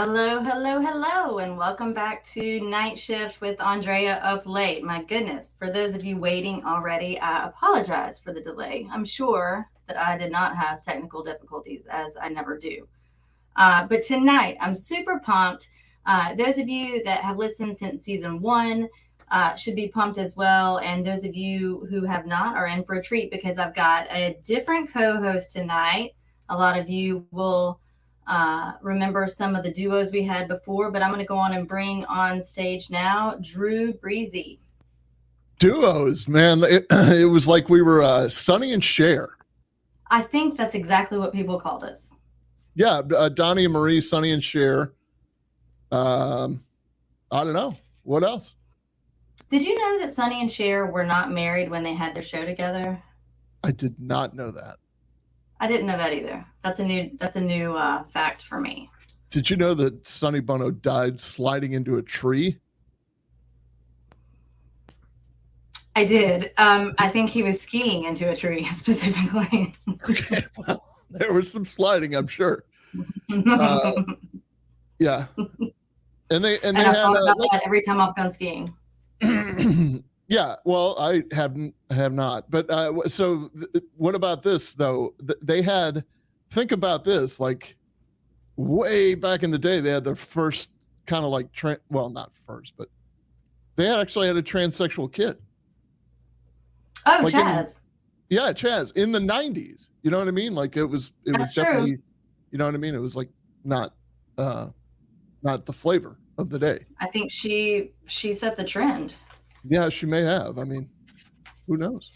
Hello, hello, hello, and welcome back to Night Shift with Andrea up late. My goodness, for those of you waiting already, I apologize for the delay. I'm sure that I did not have technical difficulties, as I never do. But tonight, I'm super pumped. Those of you that have listened since season one should be pumped as well. And those of you who have not are in for a treat because I've got a different co host tonight. A lot of you will remember some of the duos we had before, but I'm going to go on and bring on stage now Drew Breezy. Duos, man. It was like we were Sonny and Cher. I think that's exactly what people called us. Yeah, Donnie and Marie, Sonny and Cher. I don't know. What else? Did you know that Sonny and Cher were not married when they had their show together? I did not know that. I didn't know that either. That's a new fact for me. Did you know that Sonny Bono died sliding into a tree? I did. I think he was skiing into a tree specifically. Okay, well, there was some sliding, I'm sure. Yeah, and they I thought about that every time I've gone skiing. Yeah, well, I have not. But so what about this though? They had, think about this, like way back in the day, they had their first kind of like well, not first, but they actually had a transsexual kid. Oh, like Chaz. Chaz in the 90s. You know what I mean? Like it was definitely, true. You know what I mean? It was like not the flavor of the day. I think she set the trend. Yeah, she may have. I mean, who knows?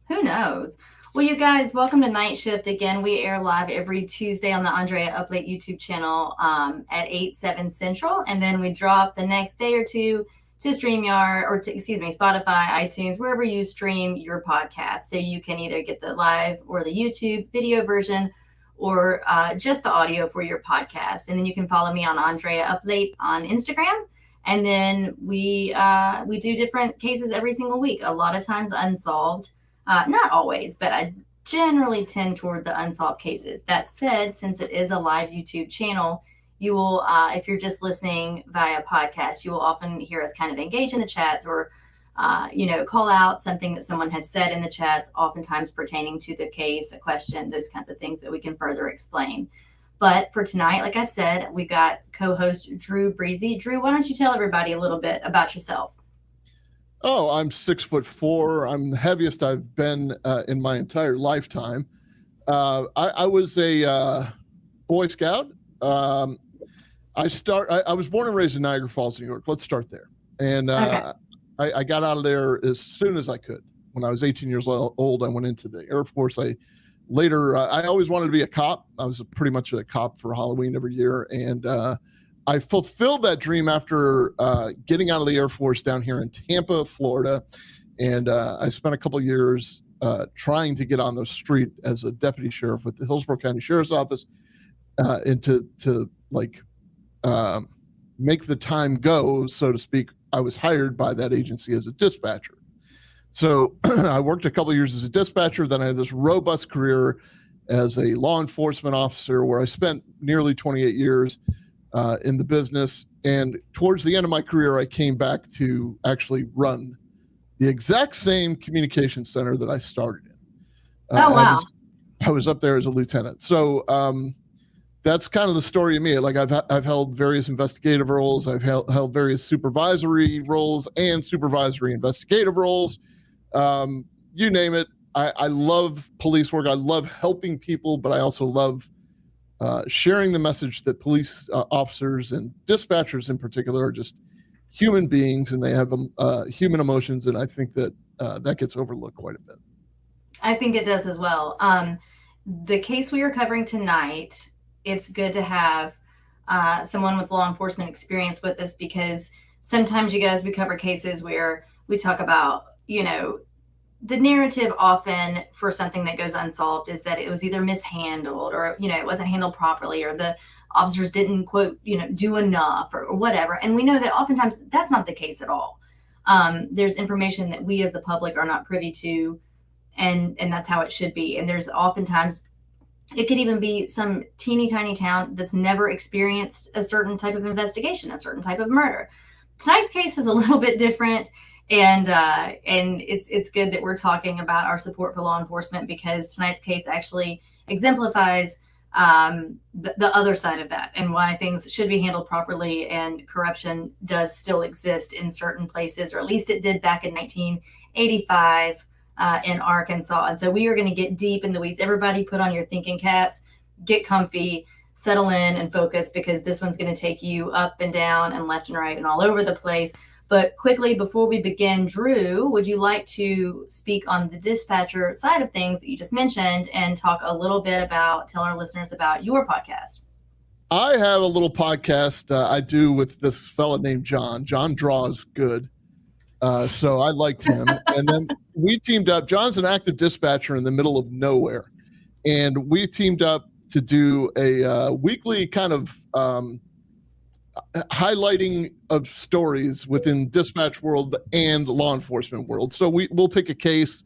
Who knows? Well, you guys, welcome to Night Shift again. We air live every Tuesday on the Andrea Up Late YouTube channel at 8/7 Central, and then we drop the next day or two to StreamYard or Spotify, iTunes, wherever you stream your podcast. So you can either get the live or the YouTube video version, or just the audio for your podcast. And then you can follow me on Andrea Up Late on Instagram. And then we do different cases every single week. A lot of times unsolved, not always, but I generally tend toward the unsolved cases. That said, since it is a live YouTube channel, you will, if you're just listening via podcast, you will often hear us kind of engage in the chats or, call out something that someone has said in the chats, oftentimes pertaining to the case, a question, those kinds of things that we can further explain. But for tonight, like I said, we got co-host Drew Breezy. Drew, why don't you tell everybody a little bit about yourself? Oh, I'm 6'4". I'm the heaviest I've been in my entire lifetime. I was a Boy Scout. I was born and raised in Niagara Falls, New York. Let's start there. And okay. I got out of there as soon as I could. When I was 18 years old, I went into the Air Force. I always wanted to be a cop. I was pretty much a cop for Halloween every year. And I fulfilled that dream after getting out of the Air Force down here in Tampa, Florida. And I spent a couple of years trying to get on the street as a deputy sheriff with the Hillsborough County Sheriff's Office and to make the time go, so to speak. I was hired by that agency as a dispatcher. So I worked a couple of years as a dispatcher. Then I had this robust career as a law enforcement officer where I spent nearly 28 years in the business. And towards the end of my career, I came back to actually run the exact same communication center that I started in. Oh, wow. I was up there as a lieutenant. So that's kind of the story of me. Like I've held various investigative roles. I've held various supervisory roles and supervisory investigative roles. You name it. I love police work. I love helping people, but I also love sharing the message that police officers and dispatchers in particular are just human beings and they have human emotions. And I think that that gets overlooked quite a bit. I think it does as well. The case we are covering tonight, it's good to have someone with law enforcement experience with us because sometimes you guys, we cover cases where we talk about, the narrative often for something that goes unsolved is that it was either mishandled or, it wasn't handled properly or the officers didn't quote, do enough or whatever. And we know that oftentimes that's not the case at all. There's information that we as the public are not privy to, and that's how it should be. And there's oftentimes It could even be some teeny tiny town that's never experienced a certain type of investigation, a certain type of murder. Tonight's case is a little bit different, and it's good that we're talking about our support for law enforcement, because tonight's case actually exemplifies the other side of that, and why things should be handled properly, and corruption does still exist in certain places, or at least it did back in 1985 in Arkansas. And so we are going to get deep in the weeds. Everybody put on your thinking caps, get comfy, settle in, and focus, because this one's going to take you up and down and left and right and all over the place. But quickly, before we begin, Drew, would you like to speak on the dispatcher side of things that you just mentioned, and talk a little bit about, tell our listeners about your podcast? I have a little podcast I do with this fella named John. John draws good. So I liked him. And then we teamed up. John's an active dispatcher in the middle of nowhere. And we teamed up to do a weekly kind of highlighting of stories within dispatch world and law enforcement world. So we'll take a case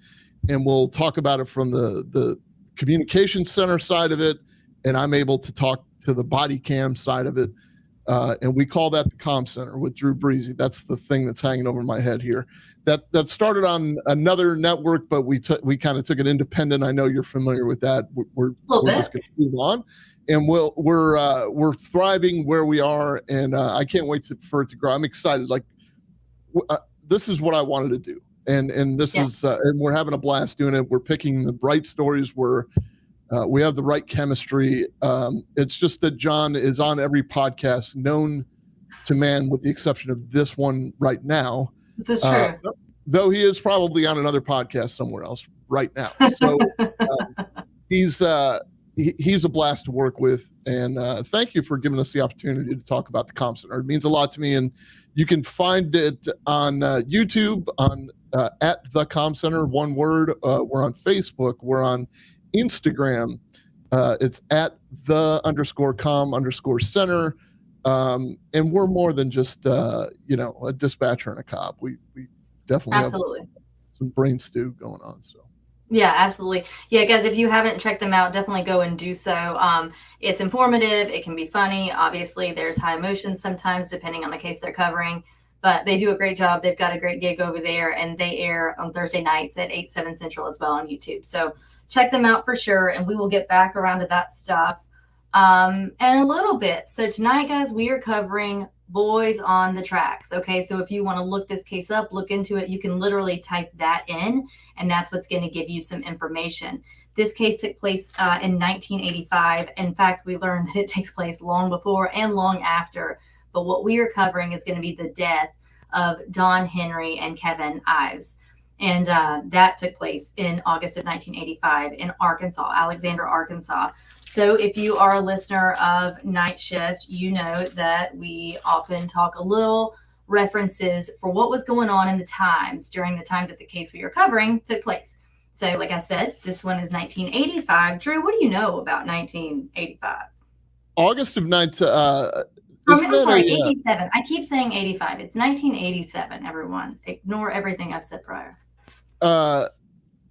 and we'll talk about it from the communication center side of it, and I'm able to talk to the body cam side of it. And we call that the comm center with Drew Breezy. That's the thing that's hanging over my head here. That started on another network, but we kind of took it independent. I know you're familiar with that. We're just going to move on, and we're thriving where we are, and I can't wait for it to grow. I'm excited. Like this is what I wanted to do, and this is and we're having a blast doing it. We're picking the right stories. We have the right chemistry. It's just that John is on every podcast known to man, with the exception of this one right now. This is true. Though he is probably on another podcast somewhere else right now. So he's a blast to work with. And thank you for giving us the opportunity to talk about the Comm Center. It means a lot to me. And you can find it on YouTube on at the Comm Center, one word. We're on Facebook. We're on Instagram. It's at _comm_center. And we're more than just a dispatcher and a cop. We definitely have some brain stew going on. So yeah, absolutely. Yeah, guys, if you haven't checked them out, definitely go and do so. It's informative. It can be funny. Obviously, there's high emotions sometimes depending on the case they're covering, but they do a great job. They've got a great gig over there, and they air on Thursday nights at 8, 7 Central as well on YouTube. So check them out for sure, and we will get back around to that stuff in a little bit. So tonight, guys, we are covering boys on the tracks. Okay, so if you want to look this case up, look into it, you can literally type that in, and that's what's going to give you some information. This case took place in 1985. In fact, we learned that it takes place long before and long after, but what we are covering is going to be the death of Don Henry and Kevin Ives. And that took place in August of 1985 in Arkansas, Alexander, Arkansas. So if you are a listener of Night Shift, you know that we often talk a little references for what was going on in the times during the time that the case we are covering took place. So like I said, this one is 1985. Drew, what do you know about 1985? August of 19... I'm sorry, 87. I keep saying 85. It's 1987, everyone. Ignore everything I've said prior. I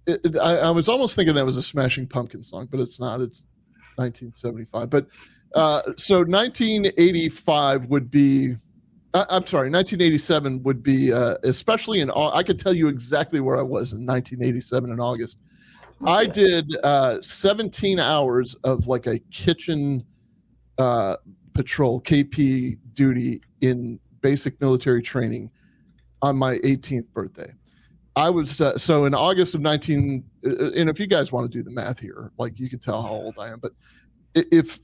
was almost thinking that was a Smashing Pumpkins song, but it's not. It's 1975. But so 1985 would be, I'm sorry, 1987 would be, especially I could tell you exactly where I was in 1987 in August. I did 17 hours of like a kitchen patrol, KP duty in basic military training on my 18th birthday. I was so in August of 19, and if you guys want to do the math here, like you can tell how old I am, but if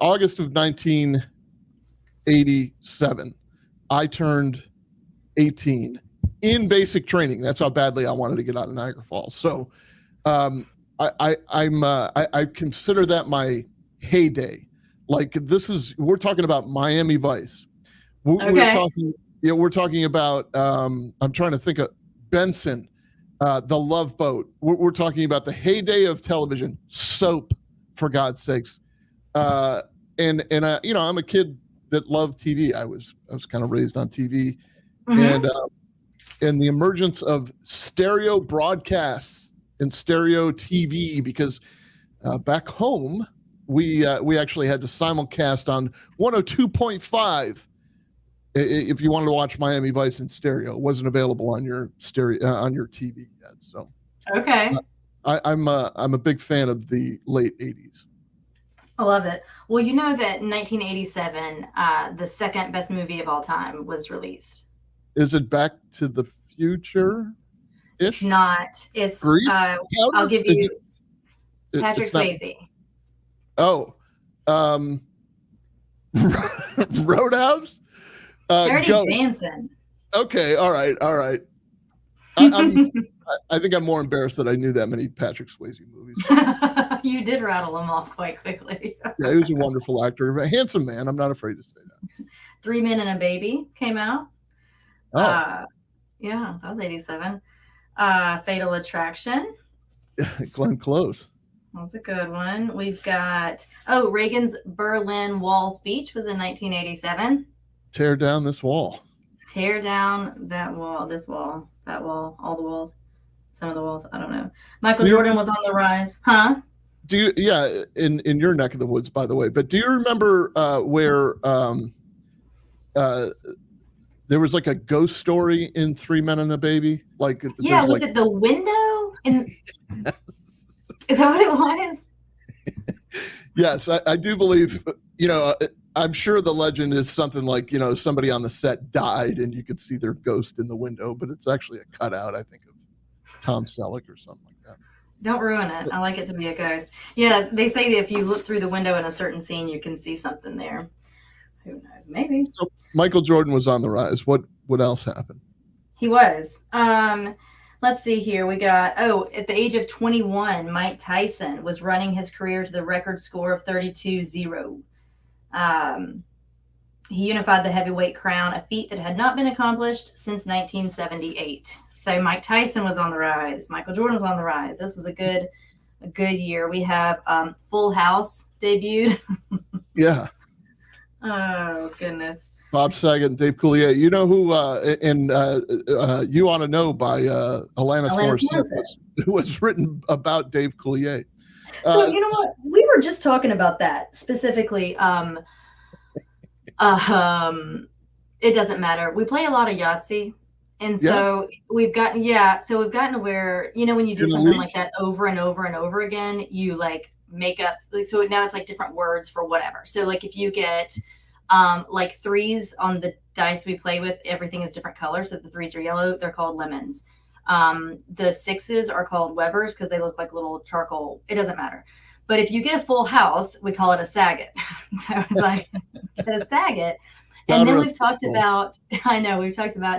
August of 1987, I turned 18 in basic training. That's how badly I wanted to get out of Niagara Falls. So I consider that my heyday. Like we're talking about Miami Vice. We're talking about I'm trying to think of Benson, The Love Boat. We're talking about the heyday of television, soap, for God's sakes. And I'm a kid that loved TV. I was kind of raised on TV, and the emergence of stereo broadcasts and stereo TV, because Back home, we actually had to simulcast on 102.5. If you wanted to watch Miami Vice in stereo, it wasn't available on your stereo on your TV yet. So Okay. I'm a big fan of the late 80s. I love it. Well, you know that in 1987, the second best movie of all time was released. Is it Back to the Future? It's not. It's Grease? I'll give you Patrick it's not- Swayze. Oh, Roadhouse? Dirty Ghost. Dancing. Okay, all right. I think I'm more embarrassed that I knew that many Patrick Swayze movies. You did rattle them off quite quickly. Yeah, he was a wonderful actor, a handsome man. I'm not afraid to say that. 3 Men and a Baby came out. Oh, Yeah, that was 87. Fatal Attraction. Glenn Close. That's a good one. We've got Reagan's Berlin Wall speech was in 1987. Tear down this wall. Tear down that wall, this wall, that wall, all the walls, some of the walls. I don't know. Michael Jordan was on the rise, huh? In your neck of the woods, by the way. But do you remember where there was like a ghost story in 3 Men and a Baby? Like, yeah, was it the window? Is that what it was? Yes, I do believe. I'm sure the legend is something like, somebody on the set died and you could see their ghost in the window, but it's actually a cutout, I think, of Tom Selleck or something like that. Don't ruin it. I like it to be a ghost. Yeah, they say that if you look through the window in a certain scene, you can see something there. Who knows? Maybe. So Michael Jordan was on the rise. What else happened? He was. Let's see here. We got, at the age of 21, Mike Tyson was running his career to the record score of 32-0. He unified the heavyweight crown, a feat that had not been accomplished since 1978. So Mike Tyson was on the rise. Michael Jordan was on the rise. This was a good year. We have Full House debuted. Yeah. Oh, goodness. Bob Saget and Dave Coulier. You know who, You Want to Know by Alanis Morissette was written about Dave Coulier. So you know what? We were just talking about that specifically. It doesn't matter. We play a lot of Yahtzee. And so we've gotten to where, when you do something like that over and over and over again, you like make up. So now it's like different words for whatever. So like if you get like threes on the dice we play with, everything is different colors. So if the threes are yellow, they're called lemons. The sixes are called Webers because they look like little charcoal. It doesn't matter. But if you get a full house, we call it a Saget. So it's like get a Saget. And then we've talked about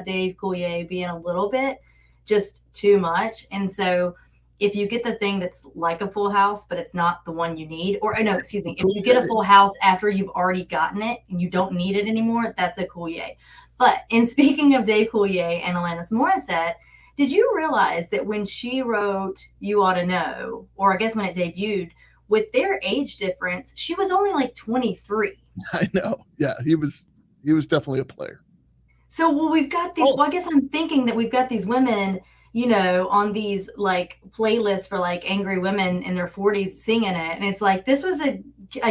Dave Coulier being a little bit just too much. And so if you get the thing that's like a full house, but it's not the one you need, if you get a full house after you've already gotten it and you don't need it anymore, that's a Coulier. But in speaking of Dave Coulier and Alanis Morissette, did you realize that when she wrote You Ought to Know, or I guess when it debuted, with their age difference, she was only like 23. I know. Yeah, he was definitely a player. So, we've got these, I guess I'm thinking that we've got these women, on these like playlists for like angry women in their 40s singing it. And it's like, this was a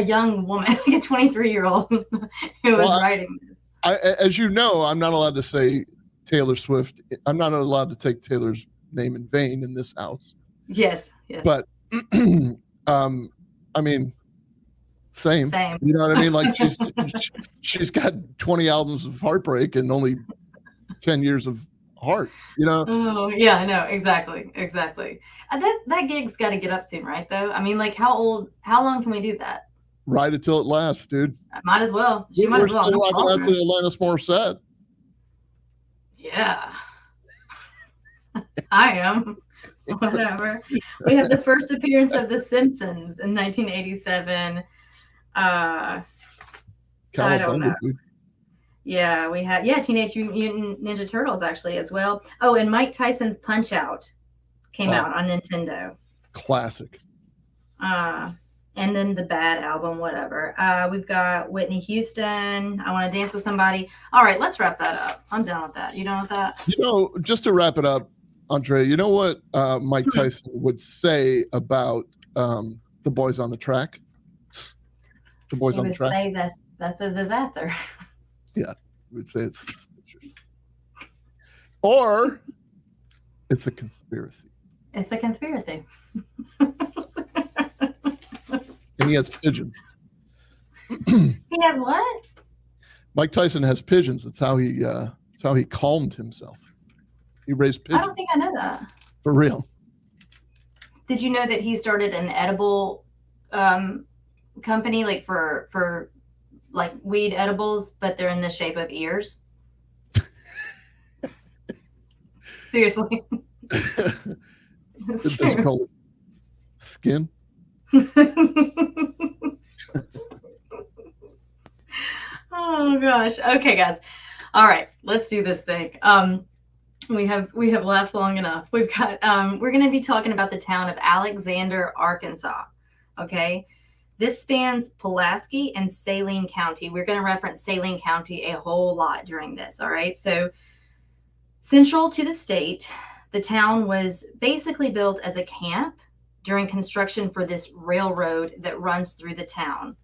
young woman, like a 23-year-old who was writing this. As you know, I'm not allowed to say Taylor Swift. I'm not allowed to take Taylor's name in vain in this house. Yes. But I mean, same. You know what I mean? Like she's got 20 albums of heartbreak and only 10 years of heart. Oh yeah, no, exactly. That gig's got to get up soon, right? Though, I mean, like, how long can we do that? Ride it till it lasts, dude. Might as well. We're still rocking out to Alanis Morissette. Yeah, I am. Whatever. We have the first appearance of The Simpsons in 1987. I don't know. Dude. Yeah, we had Teenage Mutant Ninja Turtles actually as well. Oh, and Mike Tyson's Punch Out came out on Nintendo. Classic. And then the Bad album, whatever. We've got Whitney Houston. I Want to Dance with Somebody. All right, let's wrap that up. I'm done with that. You done with that? Just to wrap it up, Andre, you know what Mike Tyson would say about the The boys on the track. The boys You on the would track. say that's a disaster. Yeah, we'd say it's or it's a conspiracy. It's a conspiracy. And he has pigeons. He has what? Mike Tyson has pigeons. That's how he calmed himself. He raised I pigeons. don't think I know that. For real. Did you know that he started an edible company, like for like weed edibles, but they're in the shape of ears? Seriously. It's Does he true. call it skin? Oh gosh. Okay, guys. All right, let's do this thing. We have laughed long enough. We've got we're going to be talking about the town of Alexander, Arkansas. Okay, this spans Pulaski and Saline County. We're going to reference Saline County a whole lot during this. All right, so central to the state, the town was basically built as a camp during construction for this railroad that runs through the town.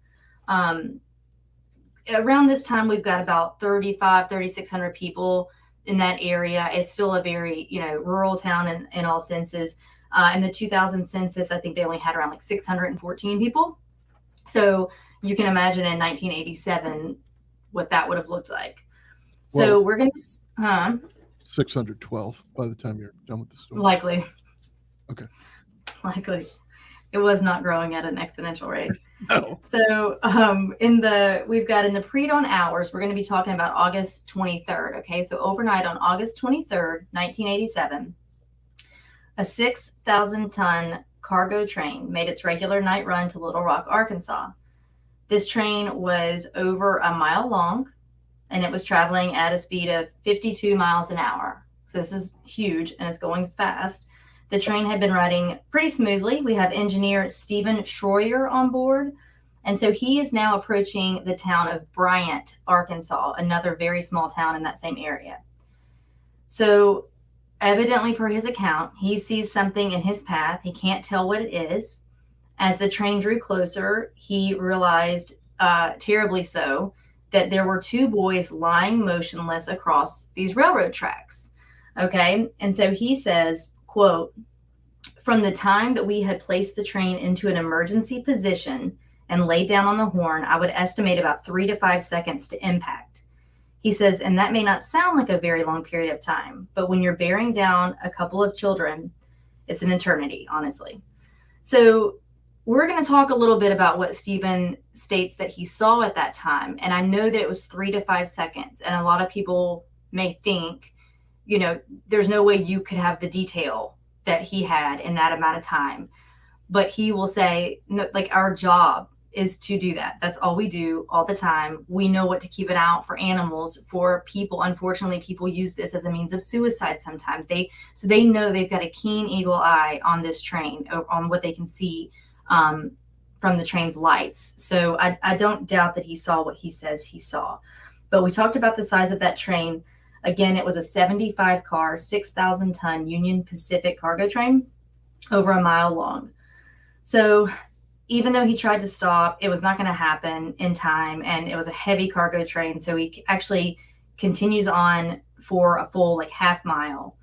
Around this time, we've got about 3,600 people in that area. It's still a very, rural town in all senses. In the 2000 census, I think they only had around like 614 people. So you can imagine in 1987 what that would have looked like. So we're going to, 612 by the time you're done with the story. Likely. Okay. Likely. It was not growing at an exponential rate. No. So we've got in the pre-dawn hours, we're going to be talking about August 23rd. Okay, so overnight on August 23rd, 1987, a 6,000-ton cargo train made its regular night run to Little Rock, Arkansas. This train was over a mile long, and it was traveling at a speed of 52 miles an hour. So this is huge, and it's going fast. The train had been riding pretty smoothly. We have engineer Stephen Schroyer on board. And so he is now approaching the town of Bryant, Arkansas, another very small town in that same area. So evidently, per his account, he sees something in his path. He can't tell what it is. As the train drew closer, he realized, terribly so, that there were two boys lying motionless across these railroad tracks. Okay. And so he says, quote, "From the time that we had placed the train into an emergency position and laid down on the horn, I would estimate about 3 to 5 seconds to impact." He says, and that may not sound like a very long period of time, but when you're bearing down a couple of children, it's an eternity, honestly. So we're going to talk a little bit about what Stephen states that he saw at that time. And I know that it was 3 to 5 seconds. And a lot of people may think, there's no way you could have the detail that he had in that amount of time. But he will say, no, like, our job is to do that. That's all we do all the time. We know what to keep it out for animals, for people. Unfortunately, people use this as a means of suicide sometimes. They know they've got a keen eagle eye on this train, on what they can see from the train's lights. So I don't doubt that he saw what he says he saw. But we talked about the size of that train. Again, it was a 75-car, 6,000-ton Union Pacific cargo train, over a mile long. So even though he tried to stop, it was not going to happen in time, and it was a heavy cargo train. So he actually continues on for a full half mile.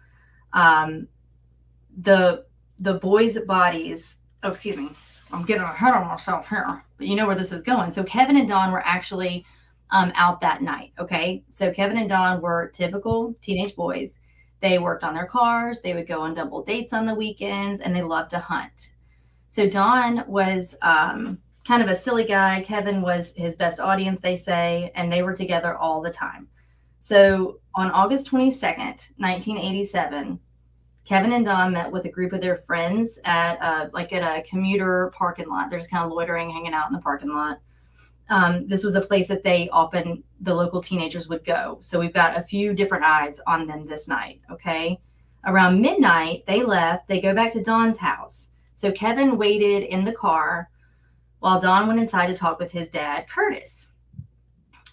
The boys' bodies. Oh, excuse me. I'm getting ahead of myself here, but you know where this is going. So Kevin and Don were actually out that night. Okay. So Kevin and Don were typical teenage boys. They worked on their cars. They would go on double dates on the weekends, and they loved to hunt. So Don was kind of a silly guy. Kevin was his best audience, they say, and they were together all the time. So on August 22nd, 1987, Kevin and Don met with a group of their friends at a commuter parking lot. They're just kind of loitering, hanging out in the parking lot. This was a place that the local teenagers would go. So we've got a few different eyes on them this night. Okay. Around midnight, they left. They go back to Don's house. So Kevin waited in the car while Don went inside to talk with his dad, Curtis.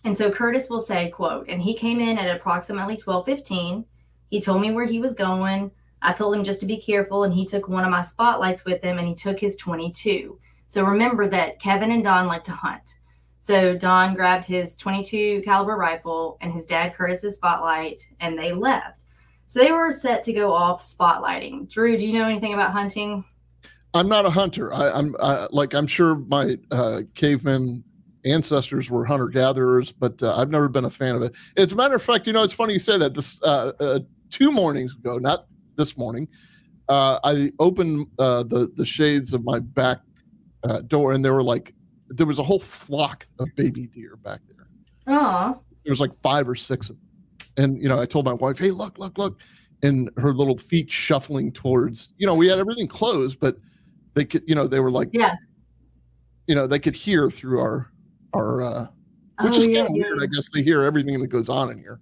And so Curtis will say, quote, "And he came in at approximately 12:15. He told me where he was going. I told him just to be careful, and he took one of my spotlights with him, and he took his .22. So remember that Kevin and Don like to hunt. So Don grabbed his 22 caliber rifle and his dad Curtis's spotlight, and they left. So they were set to go off spotlighting. Drew, do you know anything about hunting? I'm not a hunter. I'm sure my caveman ancestors were hunter gatherers, but I've never been a fan of it. As a matter of fact, it's funny you say that. This 2 mornings ago, not this morning, I opened the shades of my back door, and there was a whole flock of baby deer back there. Oh, There was like 5 or 6 of them. And, I told my wife, hey, look, and her little feet shuffling towards, we had everything closed, but they could, they were like, yeah. They could hear through our which is kind of weird. I guess they hear everything that goes on in here.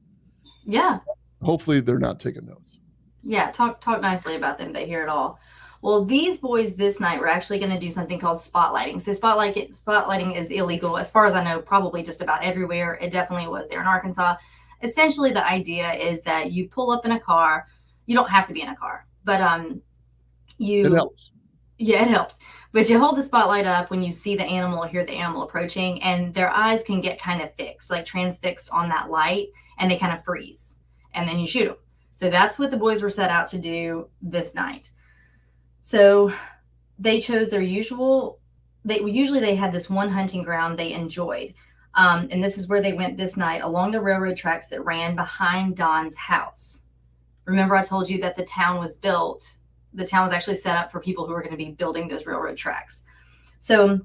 Yeah. Hopefully they're not taking notes. Yeah. Talk nicely about them. They hear it all. Well, these boys this night were actually going to do something called spotlighting. So spotlighting is illegal, as far as I know, probably just about everywhere. It definitely was there in Arkansas. Essentially, the idea is that you pull up in a car. You don't have to be in a car, but it helps. Yeah, it helps. But you hold the spotlight up when you see the animal or hear the animal approaching, and their eyes can get kind of fixed, like transfixed on that light, and they kind of freeze. And then you shoot them. So that's what the boys were set out to do this night. So they chose their usually they had this one hunting ground they enjoyed. And this is where they went this night, along the railroad tracks that ran behind Don's house. Remember, I told you that the town was built. The town was actually set up for people who were going to be building those railroad tracks. So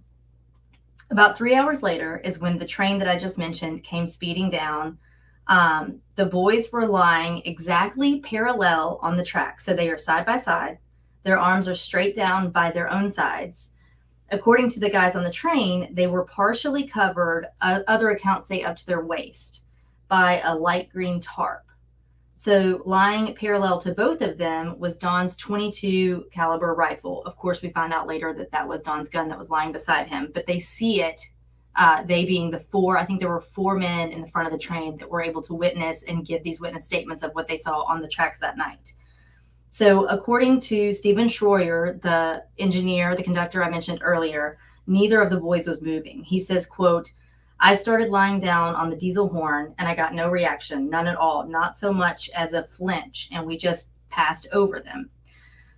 about 3 hours later is when the train that I just mentioned came speeding down. The boys were lying exactly parallel on the track. So they are side by side. Their arms are straight down by their own sides. According to the guys on the train, they were partially covered, other accounts say up to their waist, by a light green tarp. So lying parallel to both of them was Don's 22 caliber rifle. Of course, we found out later that that was Don's gun that was lying beside him, but they see it, they being the 4, I think there were 4 men in the front of the train that were able to witness and give these witness statements of what they saw on the tracks that night. So according to Stephen Schroyer, the engineer, the conductor I mentioned earlier, neither of the boys was moving. He says, quote, I started lying down on the diesel horn and I got no reaction, none at all, not so much as a flinch, and we just passed over them.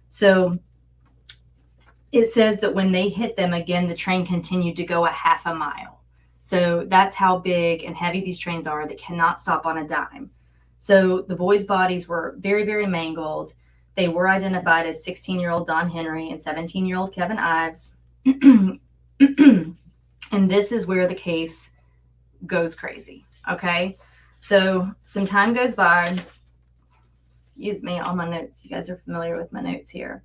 So it says that when they hit them again, the train continued to go a half a mile. So that's how big and heavy these trains are. They cannot stop on a dime. So the boys' bodies were very, very mangled. They were identified as 16-year-old Don Henry and 17-year-old Kevin Ives. And this is where the case goes crazy. Okay. So some time goes by. Excuse me, all my notes. You guys are familiar with my notes here.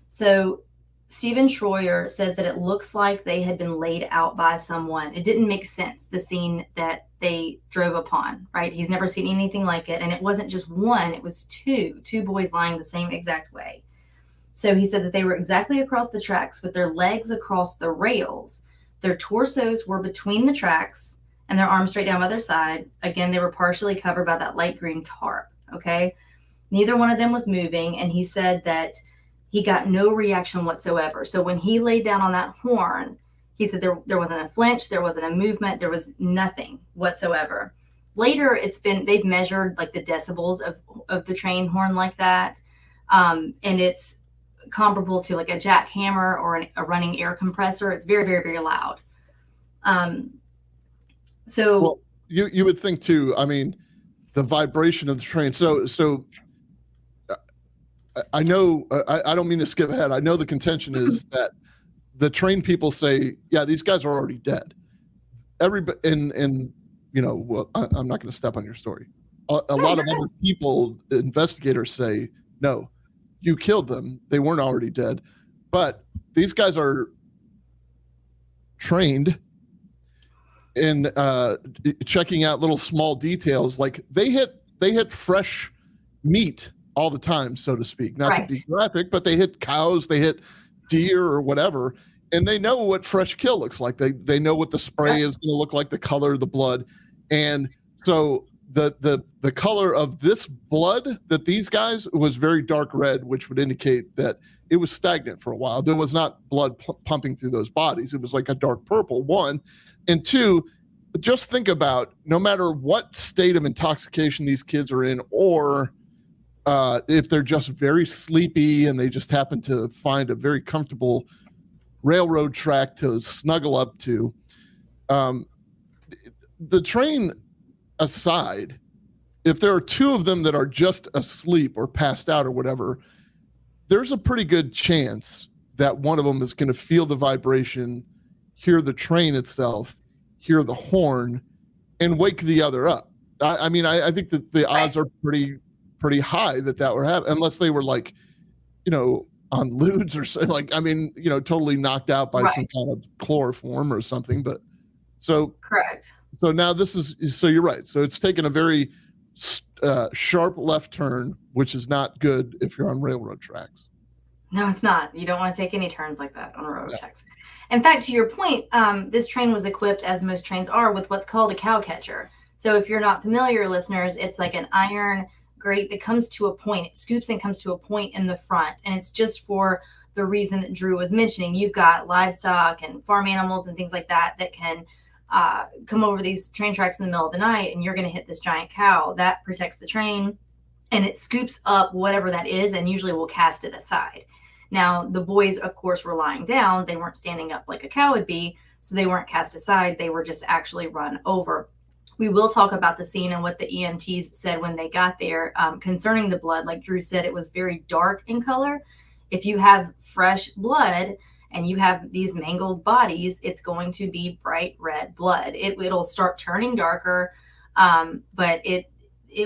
So Stephen Schroyer says that it looks like they had been laid out by someone. It didn't make sense, the scene that they drove upon, right? He's never seen anything like it. And it wasn't just one, it was two boys lying the same exact way. So he said that they were exactly across the tracks with their legs across the rails. Their torsos were between the tracks and their arms straight down by their side. Again, they were partially covered by that light green tarp, okay? Neither one of them was moving, and he said that he got no reaction whatsoever. So when he laid down on that horn, he said there wasn't a flinch, there wasn't a movement, there was nothing whatsoever. Later, they've measured like the decibels of the train horn like that, and it's comparable to like a jackhammer or a running air compressor. It's very, very, very loud. Well, you would think too, I mean, the vibration of the train. So I know, I don't mean to skip ahead. I know the contention is that the train people say, yeah, these guys are already dead. Everybody, and well, I'm not going to step on your story. A lot of other people, investigators say, no, you killed them. They weren't already dead. But these guys are trained in checking out little small details. Like they hit fresh meat all the time, so to speak, not to be graphic, but they hit cows, they hit deer or whatever, and they know what fresh kill looks like. They know what the spray is going to look like, the color of the blood. And so the color of this blood that these guys was very dark red, which would indicate that it was stagnant for a while. There was not blood pumping through those bodies. It was like a dark purple, one. And two, just think about no matter what state of intoxication these kids are in, or if they're just very sleepy and they just happen to find a very comfortable railroad track to snuggle up to, the train aside, if there are two of them that are just asleep or passed out or whatever, there's a pretty good chance that one of them is going to feel the vibration, hear the train itself, hear the horn, and wake the other up. I mean, I think that the odds are pretty high that would happen, unless they were like, on lewds or so, like, I mean, totally knocked out by some kind of chloroform or something. But so correct. So now so you're right. So it's taken a very sharp left turn, which is not good if you're on railroad tracks. No, it's not. You don't want to take any turns like that on railroad tracks. In fact, to your point, this train was equipped, as most trains are, with what's called a cow catcher. So if you're not familiar, listeners, it's like an iron grate that comes to a point. It scoops and comes to a point in the front. And it's just for the reason that Drew was mentioning. You've got livestock and farm animals and things like that can come over these train tracks in the middle of the night, and you're going to hit this giant cow. That protects the train, and it scoops up whatever that is and usually will cast it aside. Now, the boys, of course, were lying down. They weren't standing up like a cow would be, so they weren't cast aside. They were just actually run over. We will talk about the scene and what the EMTs said when they got there concerning the blood. Like Drew said, it was very dark in color. If you have fresh blood and you have these mangled bodies, it's going to be bright red blood. It'll start turning darker, but it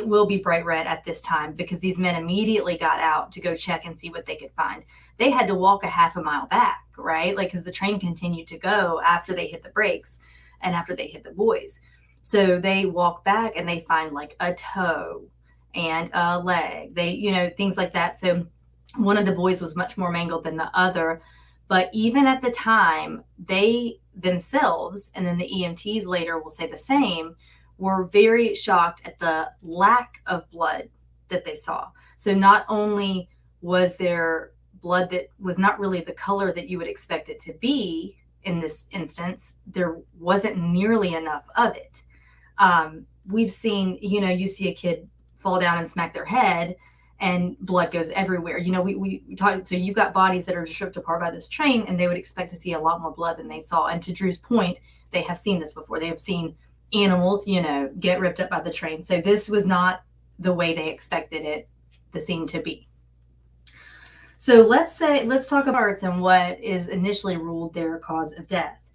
will be bright red at this time, because these men immediately got out to go check and see what they could find. They had to walk a half a mile back, right? Like, because the train continued to go after they hit the brakes and after they hit the boys. So they walk back and they find like a toe and a leg, things like that. So one of the boys was much more mangled than the other. But even at the time, they themselves, and then the EMTs later will say the same, were very shocked at the lack of blood that they saw. So not only was there blood that was not really the color that you would expect it to be in this instance, there wasn't nearly enough of it. We've seen, you see a kid fall down and smack their head and blood goes everywhere. We talked, so you've got bodies that are just ripped apart by this train, and they would expect to see a lot more blood than they saw. And to Drew's point, they have seen this before. They have seen animals, get ripped up by the train. So this was not the way they expected the scene to be. So let's talk about parts and what is initially ruled their cause of death.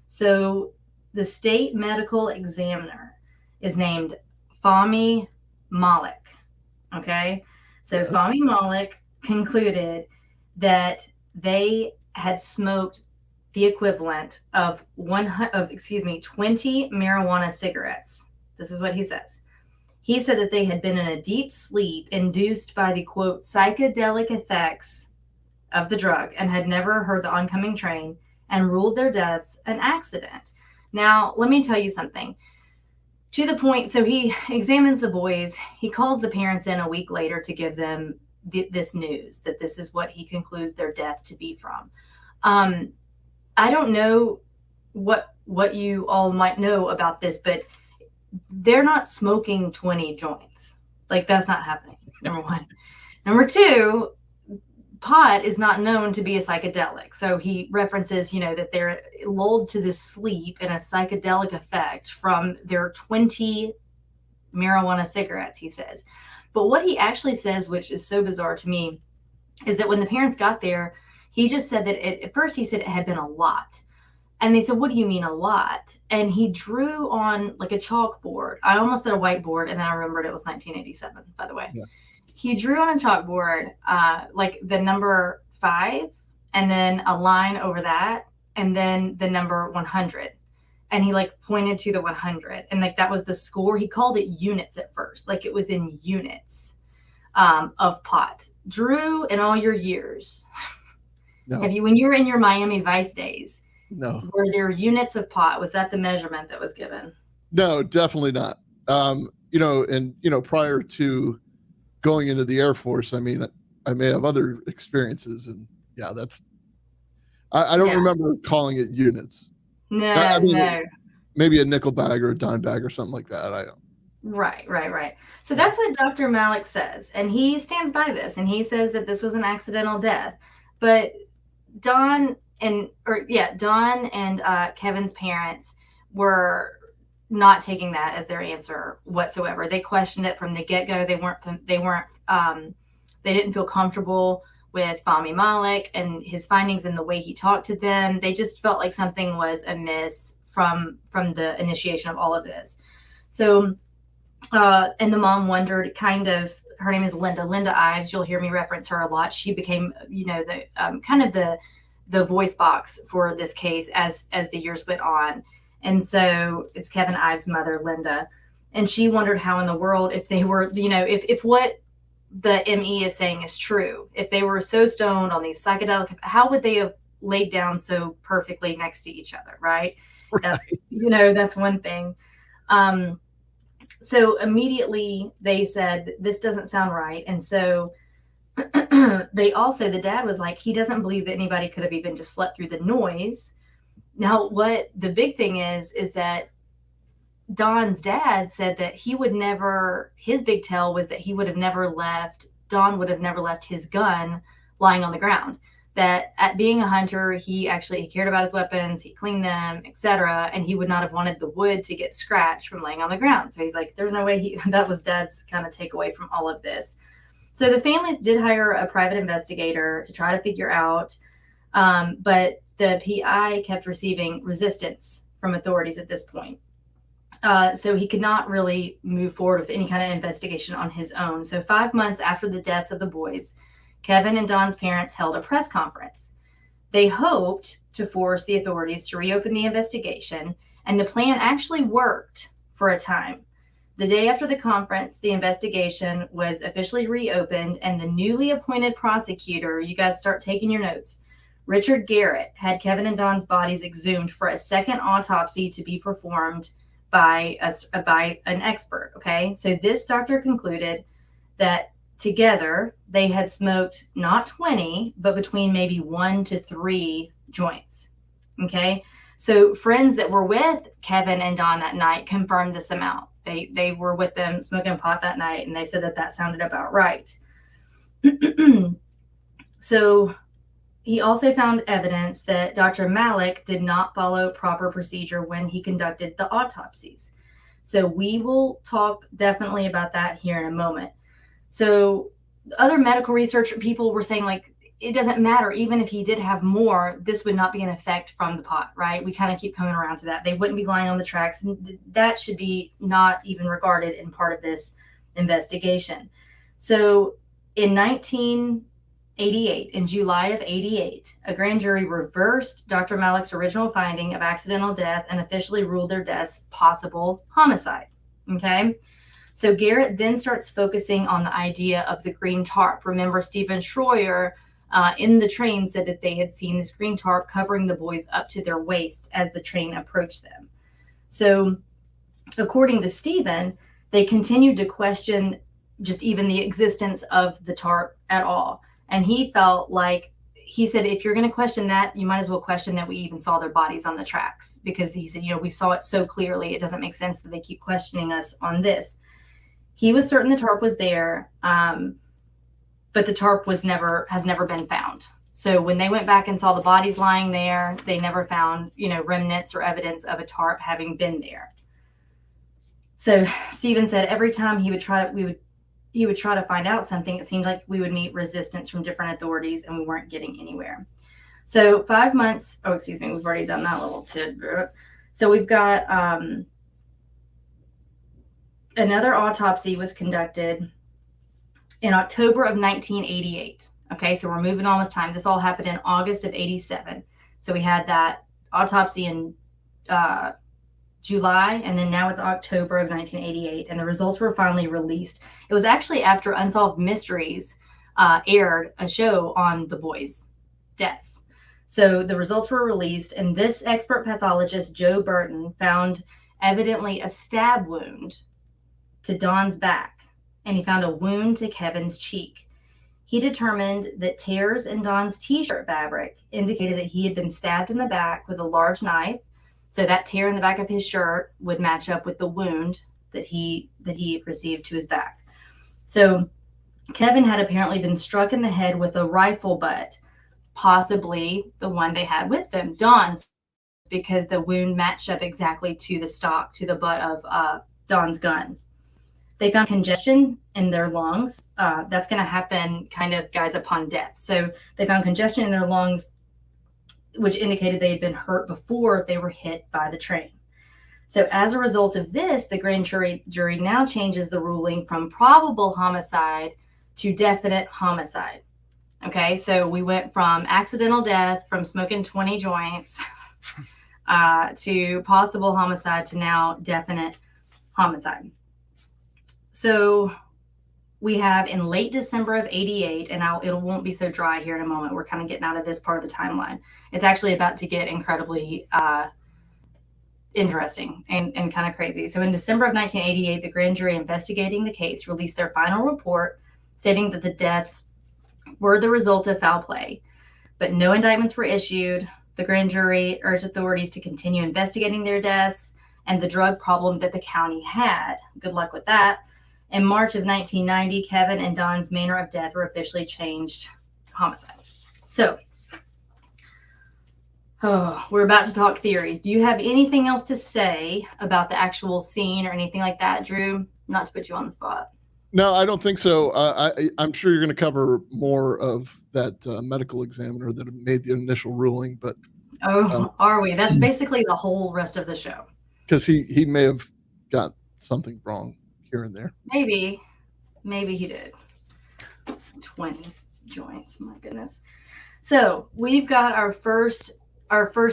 So the state medical examiner is named Fahmy Malik. Okay. So Fahmy Malik concluded that they had smoked the equivalent of 20 marijuana cigarettes. This is what he says. He said that they had been in a deep sleep induced by the, quote, psychedelic effects of the drug, and had never heard the oncoming train, and ruled their deaths an accident. Now, let me tell you something. To the point, so he examines the boys. He calls the parents in a week later to give them this news, that this is what he concludes their death to be from. I don't know what you all might know about this, but they're not smoking 20 joints. Like, that's not happening, number one. Number two, pot is not known to be a psychedelic. So he references, that they're lulled to this sleep in a psychedelic effect from their 20 marijuana cigarettes, he says. But what he actually says, which is so bizarre to me, is that when the parents got there, he just said that at first he said it had been a lot. And they said, what do you mean a lot? And he drew on like a chalkboard. I almost said a whiteboard, and then I remembered it was 1987, by the way. Yeah. He drew on a chalkboard like the number 5, and then a line over that, and then the number 100. And he like pointed to the 100, and like that was the score. He called it units at first, like it was in units of pot. Drew, in all your years, no. When you were in your Miami Vice days, no, were there units of pot? Was that the measurement that was given? No, definitely not. prior to going into the Air Force, I mean, I may have other experiences, and yeah, I don't remember calling it units. I mean, No. maybe a nickel bag or a dime bag or something like that. I don't. Right. So that's what Dr. Malik says, and he stands by this, and he says that this was an accidental death. But Don and Kevin's parents were not taking that as their answer whatsoever. They questioned it from the get-go. They didn't feel comfortable with Fahmy Malik and his findings and the way he talked to them. They just felt like something was amiss from the initiation of all of this. So, and the mom wondered, her name is Linda Ives. You'll hear me reference her a lot. She became, the voice box for this case as the years went on. And so it's Kevin Ives' mother, Linda. And she wondered how in the world, if they were, if what the ME is saying is true, if they were so stoned on these psychedelic, how would they have laid down so perfectly next to each other, right? That's one thing. So immediately they said, this doesn't sound right. And so the dad was like, he doesn't believe that anybody could have even just slept through the noise. Now, what the big thing is that Don's dad said that his big tell was that Don would have never left his gun lying on the ground. That at being a hunter, he cared about his weapons, he cleaned them, etc. And he would not have wanted the wood to get scratched from laying on the ground. So he's like, there's no way that was Dad's kind of takeaway from all of this. So the families did hire a private investigator to try to figure out, but the PI kept receiving resistance from authorities at this point. So he could not really move forward with any kind of investigation on his own. So 5 months after the deaths of the boys, Kevin and Don's parents held a press conference. They hoped to force the authorities to reopen the investigation, and the plan actually worked for a time. The day after the conference, the investigation was officially reopened, and the newly appointed prosecutor, you guys start taking your notes, Richard Garrett, had Kevin and Don's bodies exhumed for a second autopsy to be performed by an expert. Okay, so this doctor concluded that together they had smoked not 20, but between maybe 1 to 3 joints. Okay, so friends that were with Kevin and Don that night confirmed this amount. They were with them smoking pot that night, and they said that sounded about right. So he also found evidence that Dr. Malik did not follow proper procedure when he conducted the autopsies. So we will talk definitely about that here in a moment. So other medical research people were saying, like, it doesn't matter. Even if he did have more, this would not be an effect from the pot, right? We kind of keep coming around to that. They wouldn't be lying on the tracks. And that should be not even regarded in part of this investigation. So in July of 88, a grand jury reversed Dr. Malik's original finding of accidental death and officially ruled their deaths possible homicide. Okay. So Garrett then starts focusing on the idea of the green tarp. Remember, Stephen Schroyer in the train said that they had seen this green tarp covering the boys up to their waists as the train approached them. So according to Stephen, they continued to question just even the existence of the tarp at all. And he felt like, he said, if you're going to question that, you might as well question that we even saw their bodies on the tracks, because he said, we saw it so clearly. It doesn't make sense that they keep questioning us on this. He was certain the tarp was there, but the tarp has never been found. So when they went back and saw the bodies lying there, they never found, remnants or evidence of a tarp having been there. So Stephen said every time he would try to find out something, it seemed like we would meet resistance from different authorities and we weren't getting anywhere. So 5 months, we've already done that little tidbit. So we've got another autopsy was conducted in October of 1988. Okay, so we're moving on with time. This all happened in August of 87. So we had that autopsy in July, and then now it's October of 1988, and the results were finally released. It was actually after Unsolved Mysteries aired a show on the boys' deaths. So the results were released, and this expert pathologist, Joe Burton, found evidently a stab wound to Don's back, and he found a wound to Kevin's cheek. He determined that tears in Don's t-shirt fabric indicated that he had been stabbed in the back with a large knife. So that tear in the back of his shirt would match up with the wound that he received to his back. So Kevin had apparently been struck in the head with a rifle butt, possibly the one they had with them, Don's, because the wound matched up exactly to the butt of Don's gun. They found congestion in their lungs. That's going to happen kind of, guys, upon death. So they found congestion in their lungs, which indicated they had been hurt before they were hit by the train. So as a result of this, the grand jury now changes the ruling from probable homicide to definite homicide. Okay, so we went from accidental death, from smoking 20 joints, to possible homicide, to now definite homicide. So we have in late December of 88, and it won't be so dry here in a moment. We're kind of getting out of this part of the timeline. It's actually about to get incredibly interesting and kind of crazy. So in December of 1988, the grand jury investigating the case released their final report stating that the deaths were the result of foul play, but no indictments were issued. The grand jury urged authorities to continue investigating their deaths and the drug problem that the county had. Good luck with that. In March of 1990, Kevin and Don's manner of death were officially changed homicide. So, we're about to talk theories. Do you have anything else to say about the actual scene or anything like that, Drew? Not to put you on the spot. No, I don't think so. I'm sure you're going to cover more of that medical examiner that made the initial ruling, but are we? That's basically the whole rest of the show. Because he may have got something wrong here and there. Maybe he did. 20 joints, my goodness. So we've got our first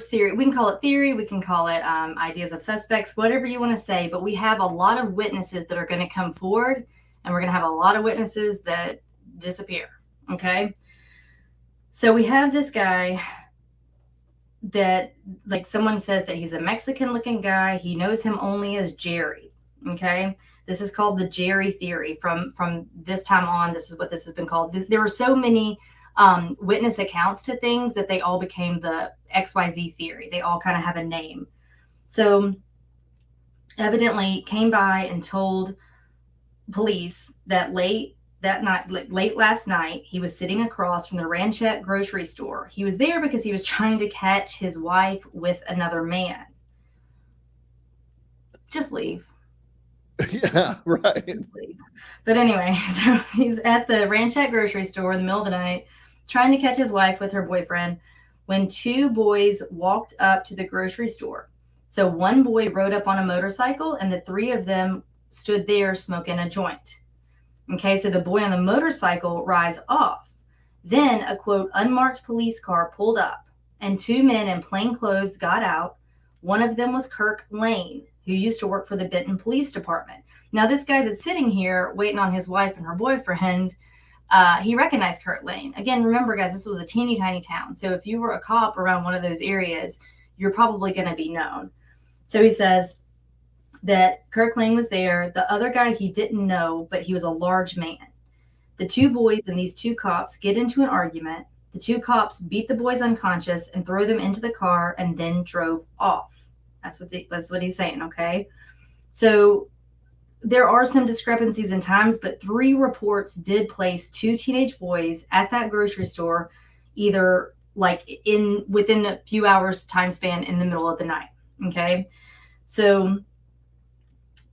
theory. We can call it theory. We can call it ideas of suspects, whatever you want to say. But we have a lot of witnesses that are going to come forward, and we're going to have a lot of witnesses that disappear. Okay. So we have this guy that, like, someone says that he's a Mexican looking guy. He knows him only as Jerry. Okay. This is called the Jerry theory. From this time on, this is what this has been called. There were so many witness accounts to things that they all became the XYZ theory. They all kind of have a name. So evidently came by and told police that late last night, he was sitting across from the Ranchette grocery store. He was there because he was trying to catch his wife with another man. Just leave. Yeah, right. But anyway, so he's at the Ranchette grocery store in the middle of the night trying to catch his wife with her boyfriend when two boys walked up to the grocery store. So one boy rode up on a motorcycle and the three of them stood there smoking a joint. Okay, so the boy on the motorcycle rides off. Then a, quote, unmarked police car pulled up and two men in plain clothes got out. One of them was Kirk Lane, who used to work for the Benton Police Department. Now, this guy that's sitting here waiting on his wife and her boyfriend, he recognized Kirk Lane. Again, remember, guys, this was a teeny tiny town. So if you were a cop around one of those areas, you're probably going to be known. So he says that Kirk Lane was there. The other guy he didn't know, but he was a large man. The two boys and these two cops get into an argument. The two cops beat the boys unconscious and throw them into the car and then drove off. That's what he's saying, okay? So there are some discrepancies in times, but 3 reports did place 2 teenage boys at that grocery store, either like within a few hours time span in the middle of the night, okay? So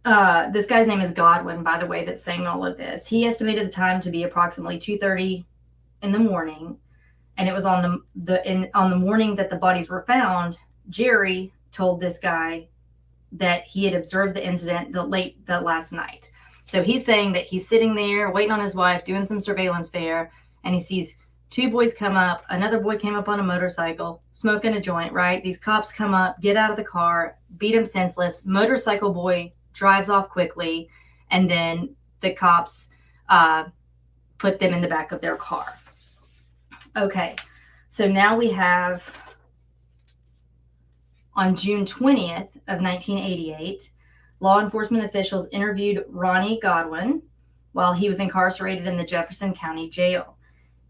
this guy's name is Godwin, by the way, that's saying all of this. He estimated the time to be approximately 2:30 in the morning, and it was on the morning that the bodies were found. Jerry told this guy that he had observed the incident the last night. So he's saying that he's sitting there waiting on his wife, doing some surveillance there, and he sees 2 boys come up. Another boy came up on a motorcycle, smoking a joint, right? These cops come up, get out of the car, beat him senseless. Motorcycle boy drives off quickly, and then the cops put them in the back of their car. Okay, so now we have, on June 20th of 1988, law enforcement officials interviewed Ronnie Godwin while he was incarcerated in the Jefferson County Jail.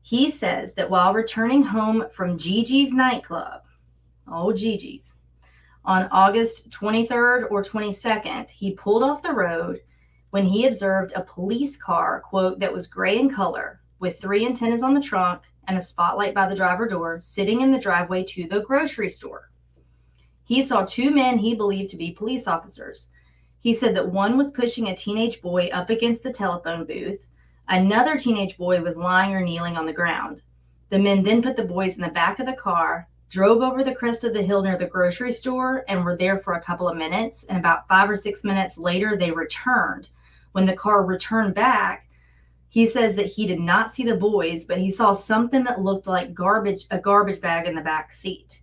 He says that while returning home from Gigi's nightclub, Gigi's, on August 23rd or 22nd, he pulled off the road when he observed a police car, quote, that was gray in color with 3 antennas on the trunk and a spotlight by the driver door, sitting in the driveway to the grocery store. He saw 2 men he believed to be police officers. He said that one was pushing a teenage boy up against the telephone booth. Another teenage boy was lying or kneeling on the ground. The men then put the boys in the back of the car, drove over the crest of the hill near the grocery store, and were there for a couple of minutes. And about 5 or 6 minutes later, they returned. When the car returned back, he says that he did not see the boys, but he saw something that looked like a garbage bag in the back seat.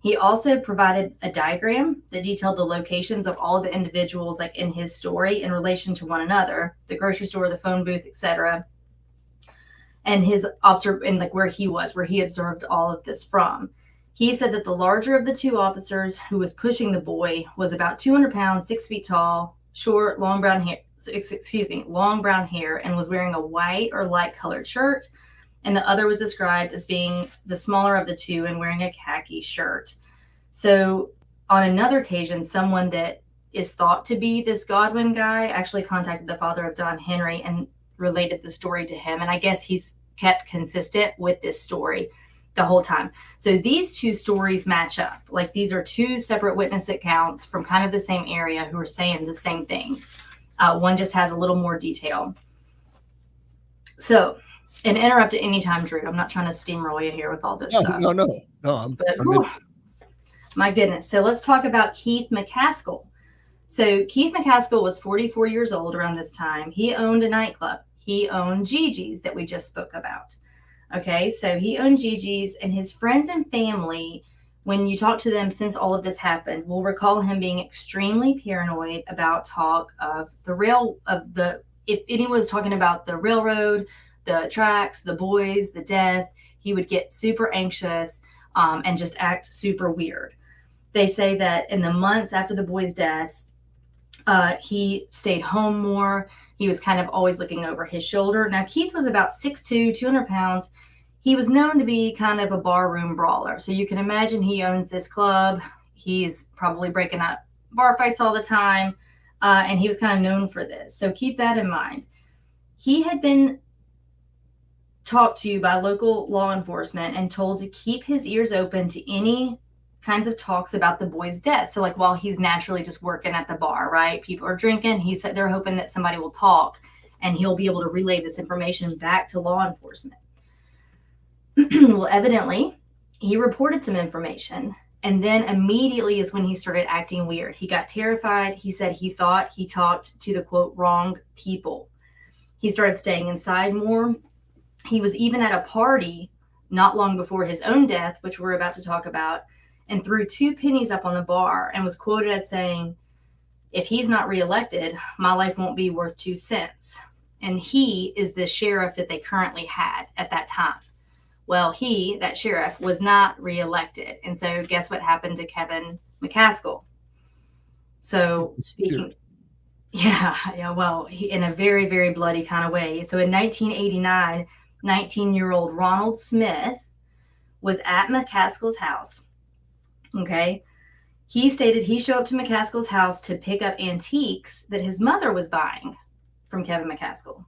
He also provided a diagram that detailed the locations of all of the individuals like in his story in relation to one another, the grocery store, the phone booth, etc. And his where he observed all of this from. He said that the larger of the 2 officers who was pushing the boy was about 200 pounds, 6 feet tall, short, long brown hair, and was wearing a white or light colored shirt. And the other was described as being the smaller of the 2 and wearing a khaki shirt. So on another occasion, someone that is thought to be this Godwin guy actually contacted the father of Don Henry and related the story to him. And I guess he's kept consistent with this story the whole time. So these 2 stories match up. Like these are 2 separate witness accounts from kind of the same area who are saying the same thing. One just has a little more detail. So, and interrupt at any time, Drew. I'm not trying to steamroll you here with all this stuff. No. My goodness. So let's talk about Keith McCaskill. So Keith McCaskill was 44 years old around this time. He owned a nightclub. He owned Gigi's that we just spoke about. Okay, so he owned Gigi's, and his friends and family, when you talk to them since all of this happened, will recall him being extremely paranoid about talk of if anyone was talking about the railroad, the tracks, the boys, the death, he would get super anxious and just act super weird. They say that in the months after the boys' deaths, he stayed home more. He was kind of always looking over his shoulder. Now, Keith was about 6'2", 200 pounds. He was known to be kind of a barroom brawler. So you can imagine he owns this club. He's probably breaking up bar fights all the time. And he was kind of known for this. So keep that in mind. He had been talked to by local law enforcement and told to keep his ears open to any kinds of talks about the boy's death. So like while he's naturally just working at the bar, right? People are drinking. He said they're hoping that somebody will talk and he'll be able to relay this information back to law enforcement. Well, evidently, he reported some information, and then immediately is when he started acting weird. He got terrified. He said he thought he talked to the, quote, wrong people. He started staying inside more. He was even at a party not long before his own death, which we're about to talk about, and threw 2 pennies up on the bar and was quoted as saying, "If he's not reelected, my life won't be worth 2 cents." And he is the sheriff that they currently had at that time. Well, that sheriff, was not reelected. And so guess what happened to Kevin McCaskill? So speaking, well, in a very, very bloody kind of way. So in 1989, 19-year-old Ronald Smith was at McCaskill's house. Okay. He stated he showed up to McCaskill's house to pick up antiques that his mother was buying from Kevin McCaskill.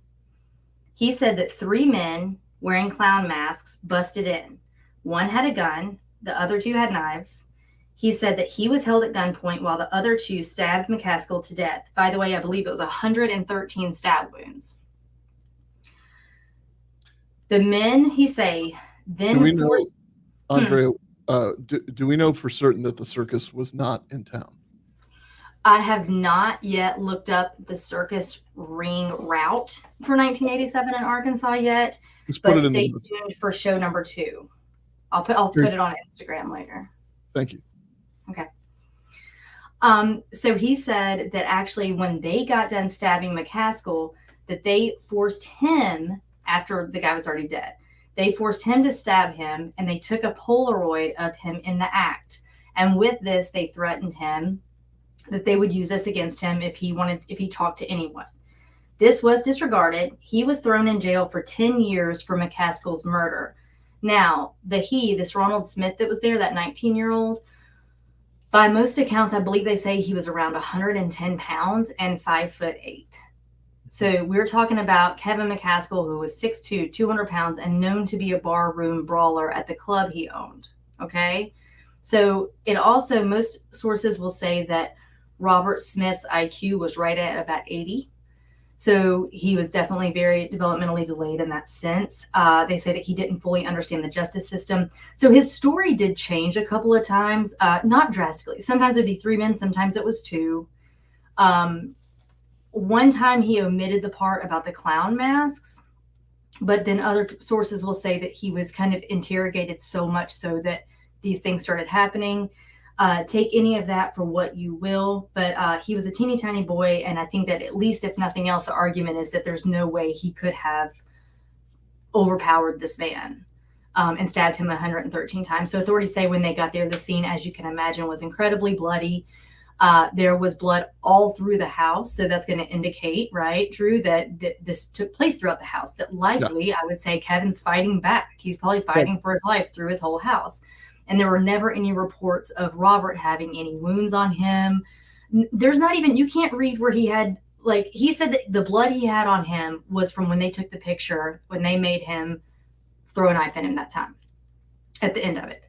He said that 3 men wearing clown masks busted in. One had a gun, the other 2 had knives. He said that he was held at gunpoint while the other 2 stabbed McCaskill to death. By the way, I believe it was 113 stab wounds. The men, he say, then do we know, Andrea, do we know for certain that the circus was not in town? I have not yet looked up the circus ring route for 1987 in Arkansas yet, but stay tuned for show number 2. I'll put it on Instagram later. Thank you. Okay. So he said that actually when they got done stabbing McCaskill, that they forced him, after the guy was already dead, they forced him to stab him, and they took a Polaroid of him in the act. And with this, they threatened him that they would use this against him if he talked to anyone. This was disregarded. He was thrown in jail for 10 years for McCaskill's murder. Now, this Ronald Smith that was there, that 19-year-old, by most accounts, I believe they say he was around 110 pounds and 5'8". So we're talking about Kevin McCaskill, who was 6'2", 200 pounds, and known to be a barroom brawler at the club he owned. Okay? So it also, most sources will say that Robert Smith's IQ was right at about 80. So he was definitely very developmentally delayed in that sense. They say that he didn't fully understand the justice system. So his story did change a couple of times, not drastically. Sometimes it'd be 3 men, sometimes it was 2. One time he omitted the part about the clown masks, but then other sources will say that he was kind of interrogated so much so that these things started happening. Take any of that for what you will, but he was a teeny tiny boy, and I think that at least, if nothing else, the argument is that there's no way he could have overpowered this man and stabbed him 113 times. So authorities say when they got there, the scene, as you can imagine, was incredibly bloody. There was blood all through the house, so that's going to indicate, right, Drew, that this took place throughout the house, that likely, I would say, Kevin's fighting back. He's probably fighting for his life through his whole house. And there were never any reports of Robert having any wounds on him. There's not even, you can't read where he had, like, he said that the blood he had on him was from when they took the picture, when they made him throw a knife at him that time, at the end of it.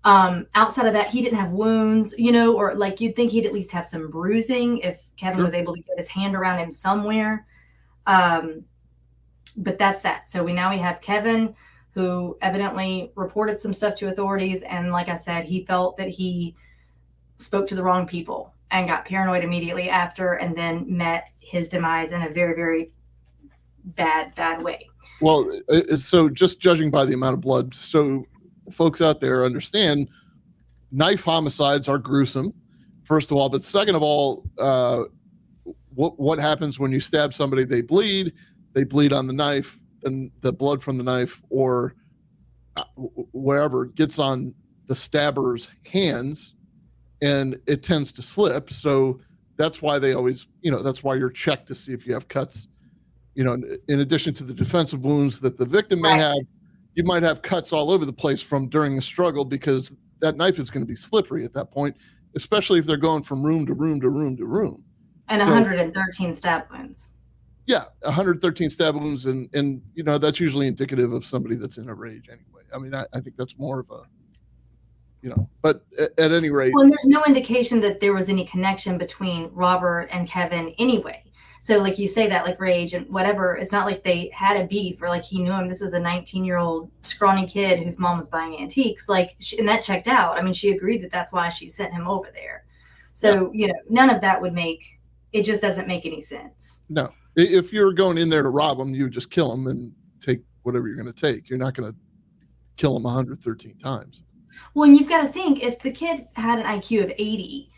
Outside of that, he didn't have wounds, or like you'd think he'd at least have some bruising if Kevin was able to get his hand around him somewhere. But that's that. So now we have Kevin, who evidently reported some stuff to authorities. And like I said, he felt that he spoke to the wrong people and got paranoid immediately after, and then met his demise in a very, very bad way. Well, so just judging by the amount of blood, so folks out there understand knife homicides are gruesome, first of all, but second of all, what happens when you stab somebody? They bleed on the knife, and the blood from the knife or wherever gets on the stabber's hands, and it tends to slip. So that's why they always, that's why you're checked to see if you have cuts, in addition to the defensive wounds that the victim may have. You might have cuts all over the place from during the struggle, because that knife is going to be slippery at that point, especially if they're going from room to room to room to room. And 113 stab wounds. Yeah, 113 stab wounds, and that's usually indicative of somebody that's in a rage anyway. I mean, I think that's more of a, but at any rate. Well, and there's no indication that there was any connection between Robert and Kevin anyway. So like you say that, like rage and whatever, it's not like they had a beef or like he knew him. This is a 19-year-old scrawny kid whose mom was buying antiques. And that checked out. I mean, she agreed that that's why she sent him over there. So, none of that would it just doesn't make any sense. No. If you're going in there to rob them, you would just kill them and take whatever you're going to take. You're not going to kill them 113 times. Well, and you've got to think, if the kid had an IQ of 80,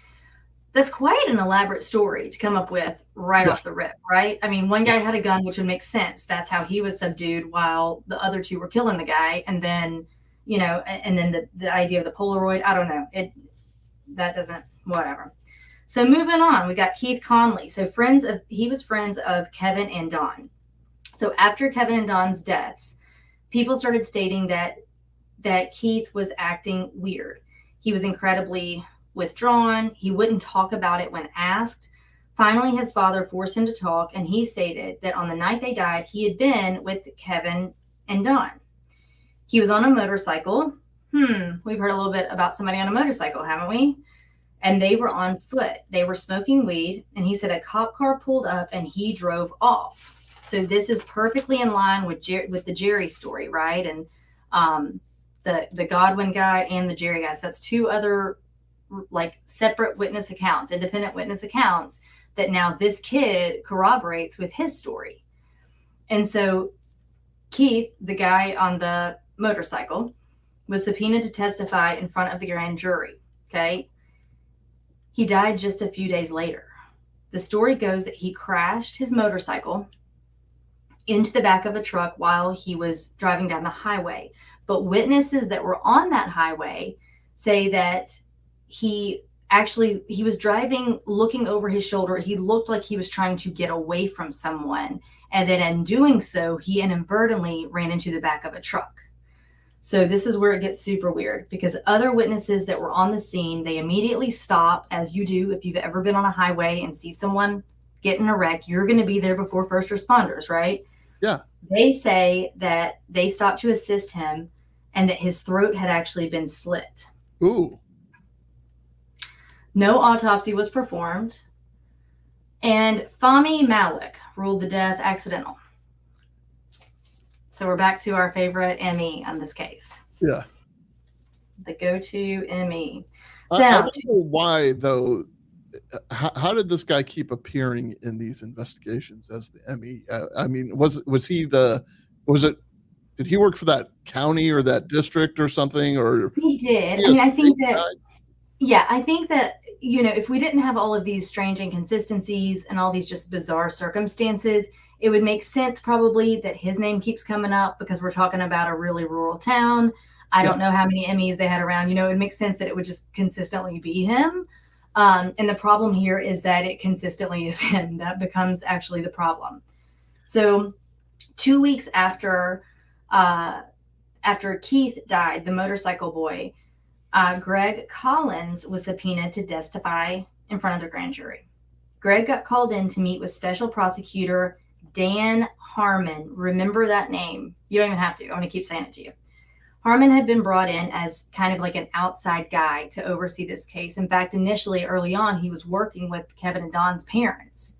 that's quite an elaborate story to come up with right off the rip, right? I mean, one guy had a gun, which would make sense. That's how he was subdued while the other 2 were killing the guy. And then, and then the idea of the Polaroid, I don't know. That doesn't, whatever. So moving on, we got Keith Conley. So he was friends of Kevin and Don. So after Kevin and Don's deaths, people started stating that Keith was acting weird. He was incredibly withdrawn. He wouldn't talk about it when asked. Finally, his father forced him to talk, and he stated that on the night they died, he had been with Kevin and Don. He was on a motorcycle. We've heard a little bit about somebody on a motorcycle, haven't we? And they were on foot. They were smoking weed, and he said a cop car pulled up and he drove off. So this is perfectly in line with the Jerry story, right? And the Godwin guy and the Jerry guy. So that's 2 other like separate witness accounts, independent witness accounts, that now this kid corroborates with his story. And so Keith, the guy on the motorcycle, was subpoenaed to testify in front of the grand jury. Okay. He died just a few days later. The story goes that he crashed his motorcycle into the back of a truck while he was driving down the highway. But witnesses that were on that highway say that he actually, he was driving, looking over his shoulder. He looked like he was trying to get away from someone. And then in doing so, he inadvertently ran into the back of a truck. So this is where it gets super weird, because other witnesses that were on the scene, they immediately stop, as you do if you've ever been on a highway and see someone get in a wreck. You're going to be there before first responders, right? Yeah. They say that they stopped to assist him and that his throat had actually been slit. Ooh. No autopsy was performed. And Fahmy Malik ruled the death accidental. So we're back to our favorite ME on this case. Yeah. The go-to ME. I don't know why, though. How did this guy keep appearing in these investigations as the ME? I mean, did he work for that county or that district or something? Or he did. I mean, I think that, if we didn't have all of these strange inconsistencies and all these just bizarre circumstances, it would make sense probably that his name keeps coming up, because we're talking about a really rural town. I don't know how many MEs they had around. It would make sense that it would just consistently be him. And the problem here is that it consistently is him. That becomes actually the problem. So 2 weeks after Keith died, the motorcycle boy, Greg Collins was subpoenaed to testify in front of the grand jury. Greg got called in to meet with Special Prosecutor Dan Harmon. Remember that name. You don't even have to. I'm going to keep saying it to you. Harmon had been brought in as kind of like an outside guy to oversee this case. In fact, initially, early on, he was working with Kevin and Don's parents.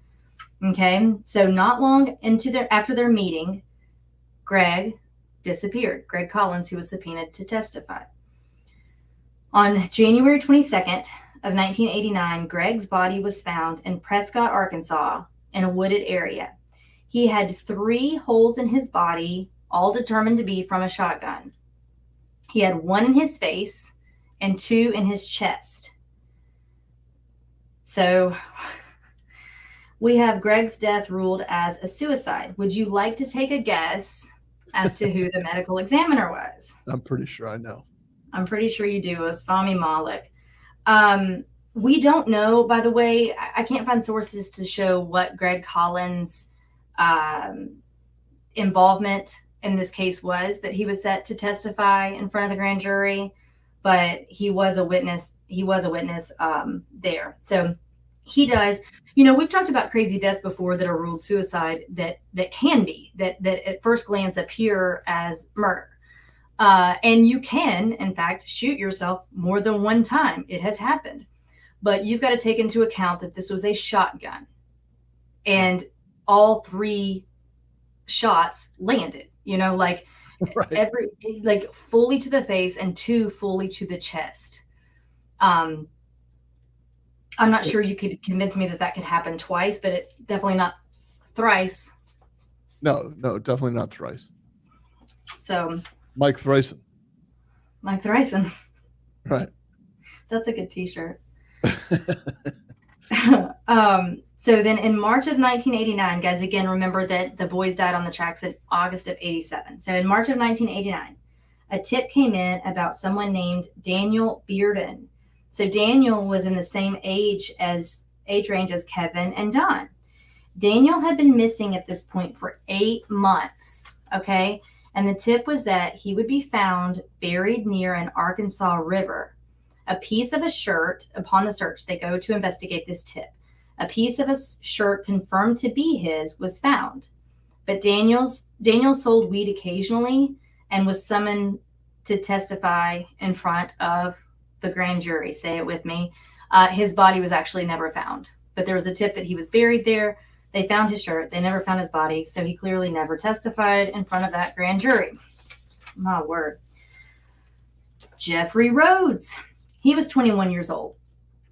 Okay, so not long after their meeting, Greg disappeared. Greg Collins, who was subpoenaed to testify. On January 22nd of 1989, Greg's body was found in Prescott, Arkansas, in a wooded area. He had 3 holes in his body, all determined to be from a shotgun. He had 1 in his face and 2 in his chest. So we have Greg's death ruled as a suicide. Would you like to take a guess as to who the medical examiner was? I'm pretty sure I know. I'm pretty sure you do. It was Fahmy Malik. We don't know, by the way. I can't find sources to show what Greg Collins' involvement in this case was, that he was set to testify in front of the grand jury, but he was a witness. He was a witness there. So he dies. We've talked about crazy deaths before that are ruled suicide that can be, that at first glance appear as murder. And you can, in fact, shoot yourself more than one time. It has happened. But you've got to take into account that this was a shotgun. And all 3 shots landed, right. Fully to the face and 2 fully to the chest. I'm not sure you could convince me that could happen twice, but it definitely not thrice. No, definitely not thrice. So Mike Thryson. Right. That's a good t-shirt. So then in March of 1989, guys, again, remember that the boys died on the tracks in August of 87. So in March of 1989, a tip came in about someone named Daniel Bearden. So Daniel was in the same age range as Kevin and Don. Daniel had been missing at this point for 8 months. Okay. And the tip was that he would be found buried near an Arkansas river. A piece of a shirt, upon the search, they go to investigate this tip. A piece of a shirt confirmed to be his was found. But Daniel sold weed occasionally and was summoned to testify in front of the grand jury. Say it with me. His body was actually never found. But there was a tip that he was buried there. They found his shirt. They never found his body. So he clearly never testified in front of that grand jury. My word. Jeffrey Rhodes. He was 21 years old.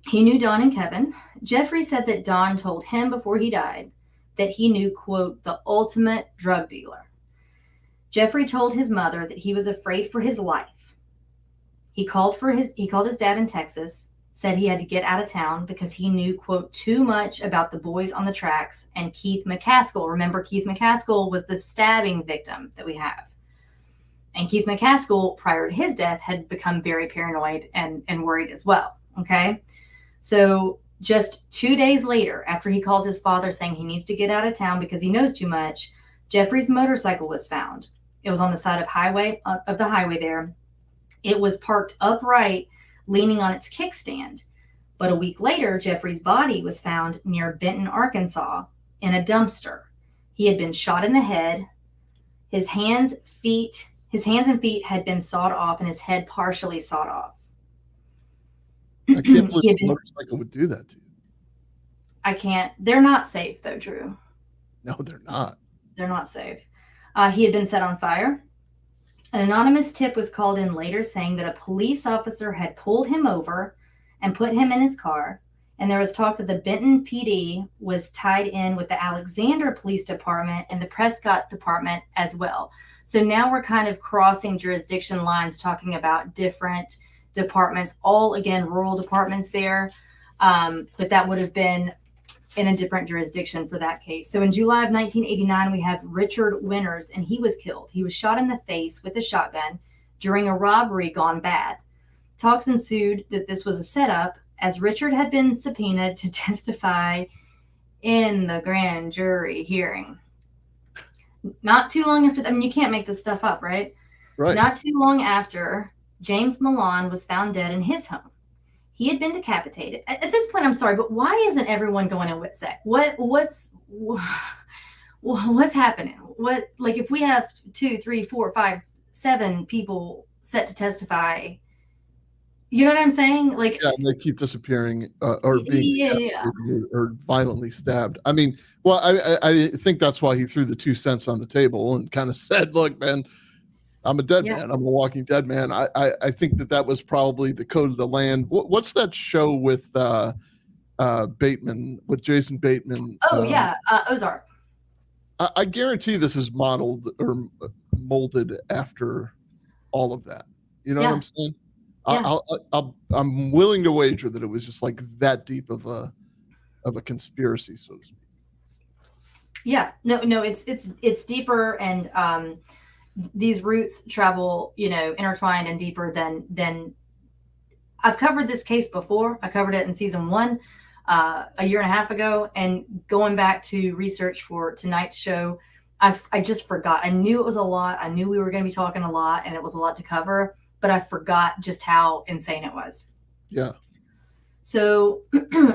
He knew Don and Kevin. Jeffrey said that Don told him before he died that he knew, quote, the ultimate drug dealer. Jeffrey told his mother that he was afraid for his life. He called his dad in Texas, said he had to get out of town because he knew, quote, too much about the boys on the tracks and Keith McCaskill. Remember, Keith McCaskill was the stabbing victim that we have. And Keith McCaskill, prior to his death, had become very paranoid and worried as well. Okay. So just 2 days later, after he calls his father saying he needs to get out of town because he knows too much, Jeffrey's motorcycle was found. It was on the side of the highway there. It was parked upright, leaning on its kickstand. But a week later, Jeffrey's body was found near Benton, Arkansas, in a dumpster. He had been shot in the head. His hands and feet had been sawed off, and his head partially sawed off. I can't believe a motorcycle would do that to you. I can't. They're not safe, though, Drew. No, they're not. They're not safe. He had been set on fire. An anonymous tip was called in later saying that a police officer had pulled him over and put him in his car. And there was talk that the Benton PD was tied in with the Alexander Police Department and the Prescott Department as well. So now we're kind of crossing jurisdiction lines, talking about different departments, all again, rural departments there. But that would have been in a different jurisdiction for that case. So in July of 1989, we have Richard Winters, and he was killed. He was shot in the face with a shotgun during a robbery gone bad. Talks ensued that this was a setup, as Richard had been subpoenaed to testify in the grand jury hearing. Not too long after, you can't make this stuff up, right? Right. Not too long after, James Milan was found dead in his home. He had been decapitated. At this point, I'm sorry, but why isn't everyone going to WITSEC? What's happening? If we have 2, 3, 4, 5, 7 people set to testify, you know what I'm saying? They keep disappearing or being or violently stabbed. I mean, well, I think that's why he threw the 2 cents on the table and kind of said, "Look, man, I'm a dead man. I'm a walking dead man." I think that was probably the code of the land. What's that show with Bateman, with Jason Bateman? Ozark. I guarantee this is modeled or molded after all of that. You know what I'm saying? I'm willing to wager that it was just like that deep of a conspiracy, so to speak. Yeah, no, it's deeper, and these roots travel, intertwined and deeper than I've covered this case before. I covered it in season 1 a year and a half ago, and going back to research for tonight's show, I just forgot. I knew it was a lot. I knew we were going to be talking a lot, and it was a lot to cover, but I forgot just how insane it was. Yeah. So,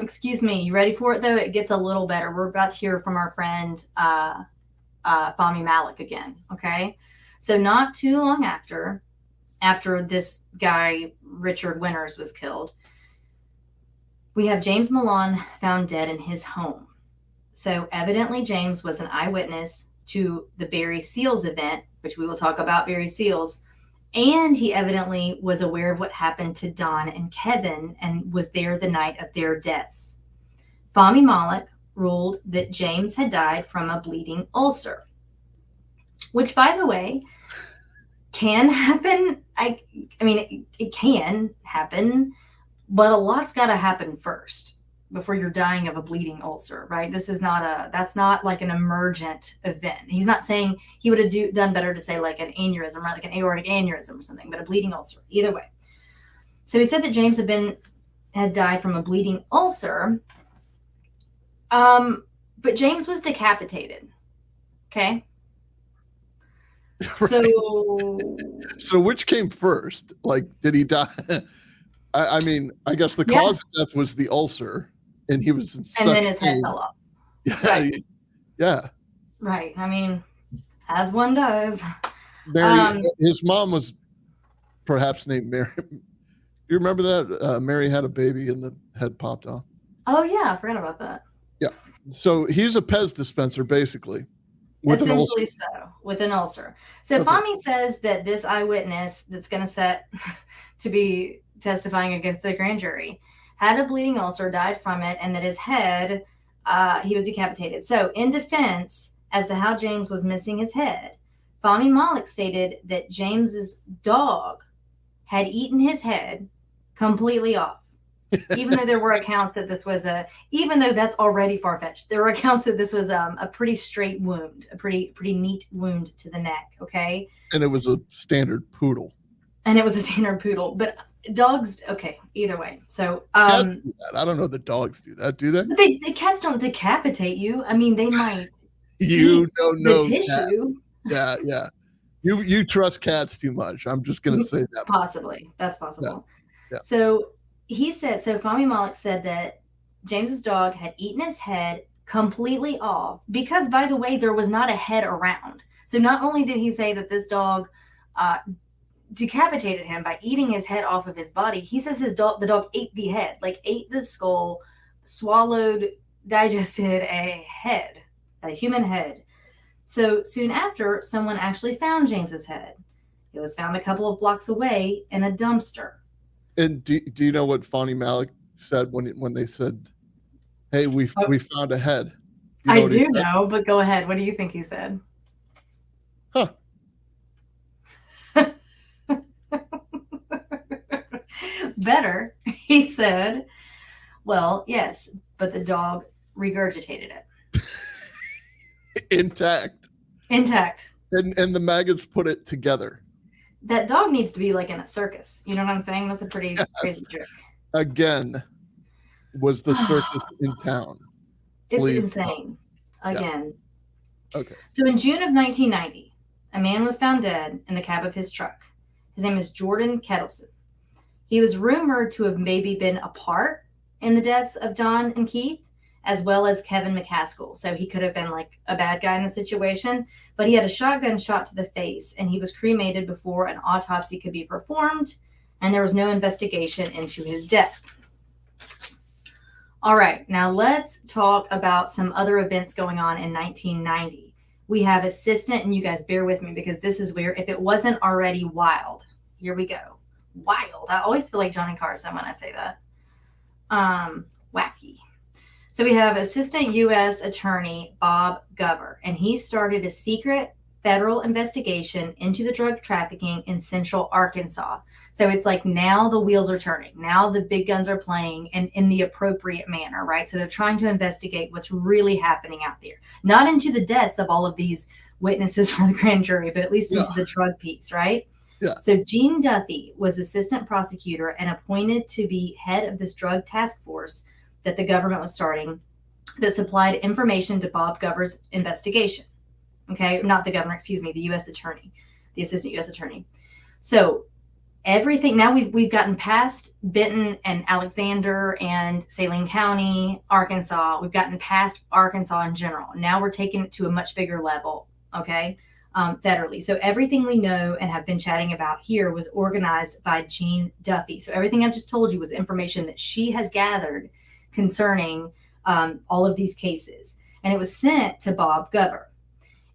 excuse me. You ready for it, though? It gets a little better. We're about to hear from our friend Fahmy Malik again, okay? So not too long after this guy, Richard Winters, was killed, we have James Milan found dead in his home. So evidently James was an eyewitness to the Barry Seals event, which we will talk about Barry Seals, and he evidently was aware of what happened to Don and Kevin and was there the night of their deaths. Fahmy Malik ruled that James had died from a bleeding ulcer, which, by the way, can happen. I mean, it can happen, but a lot's got to happen first before you're dying of a bleeding ulcer, right? That's not like an emergent event. He's not saying he would have done better to say like an aneurysm, right? Like an aortic aneurysm or something, but a bleeding ulcer, either way. So he said that James had died from a bleeding ulcer. But James was decapitated. Okay. Right. So which came first? Like, did he die? I mean, I guess the cause of death was the ulcer, and he was in and then his head fell off. Yeah, right. Yeah. Right. I mean, as one does. Mary, his mom was perhaps named Mary. You remember that? Mary had a baby and the head popped off. Oh yeah, I forgot about that. Yeah. So he's a Pez dispenser, basically. Essentially so, with an ulcer. So Fahmy says that this eyewitness that's going to set to be testifying against the grand jury had a bleeding ulcer, died from it, and that his head, he was decapitated. So in defense as to how James was missing his head, Fahmy Malik stated that James's dog had eaten his head completely off. Even though there were accounts that this was even though that's already far-fetched, there were accounts that this was a pretty straight wound, a pretty neat wound to the neck, okay? And it was a standard poodle. And it was a standard poodle. But Dogs, okay, either way. So, Cats do that. I don't know that dogs do that, do they? but the cats don't decapitate you. I mean, they might You eat don't the know cat. tissue. Yeah, yeah. You trust cats too much. I'm just gonna say that. Possibly. That's Yeah, possible. yeah. So he said, so Fahmy Malak said that James's dog had eaten his head completely off because, by the way, there was not a head around. So not only did he say that this dog decapitated him by eating his head off of his body, he says the dog ate the head, like ate the skull, swallowed, digested a head, a human head. So soon after, someone actually found James's head. It was found a couple of blocks away in a dumpster. And do you know what Fani Malik said when they said, "Hey, we found a head"? You know I what he do said? know, but go ahead. What do you think he said? Huh. Better. He said, well, yes, but the dog regurgitated it. Intact. Intact. And the maggots put it together. That dog needs to be like in a circus. You know what I'm saying? That's a pretty crazy trick. Again, was the circus in town? Please. It's insane. Again. Yeah. Okay. So in June of 1990, a man was found dead in the cab of his truck. His name is Jordan Kettleson. He was rumored to have maybe been a part in the deaths of Don and Keith, as well as Kevin McCaskill. So he could have been like a bad guy in the situation, but he had a shotgun shot to the face and he was cremated before an autopsy could be performed, and there was no investigation into his death. All right, now let's talk about some other events going on in 1990. We have assistant, and you guys bear with me because this is where, if it wasn't already wild, here we go. Wild. I always feel like Johnny Carson when I say that. Wacky. So we have Assistant U.S. Attorney Bob Gover, and he started a secret federal investigation into the drug trafficking in Central Arkansas. So it's like now the wheels are turning. Now the big guns are playing and in the appropriate manner, right? So they're trying to investigate what's really happening out there. Not into the deaths of all of these witnesses for the grand jury, but at least into the drug piece, right? Yeah. So Gene Duffy was assistant prosecutor and appointed to be head of this drug task force that the government was starting that supplied information to Bob Gover's investigation. Okay, not the governor, excuse me, the U.S. attorney, the assistant U.S. attorney. So everything, now we've gotten past Benton and Alexander and Saline County, Arkansas. We've gotten past Arkansas in general. Now we're taking it to a much bigger level, okay, federally. So everything we know and have been chatting about here was organized by Gene Duffy. So everything I've just told you was information that she has gathered concerning all of these cases. And it was sent to Bob Gover.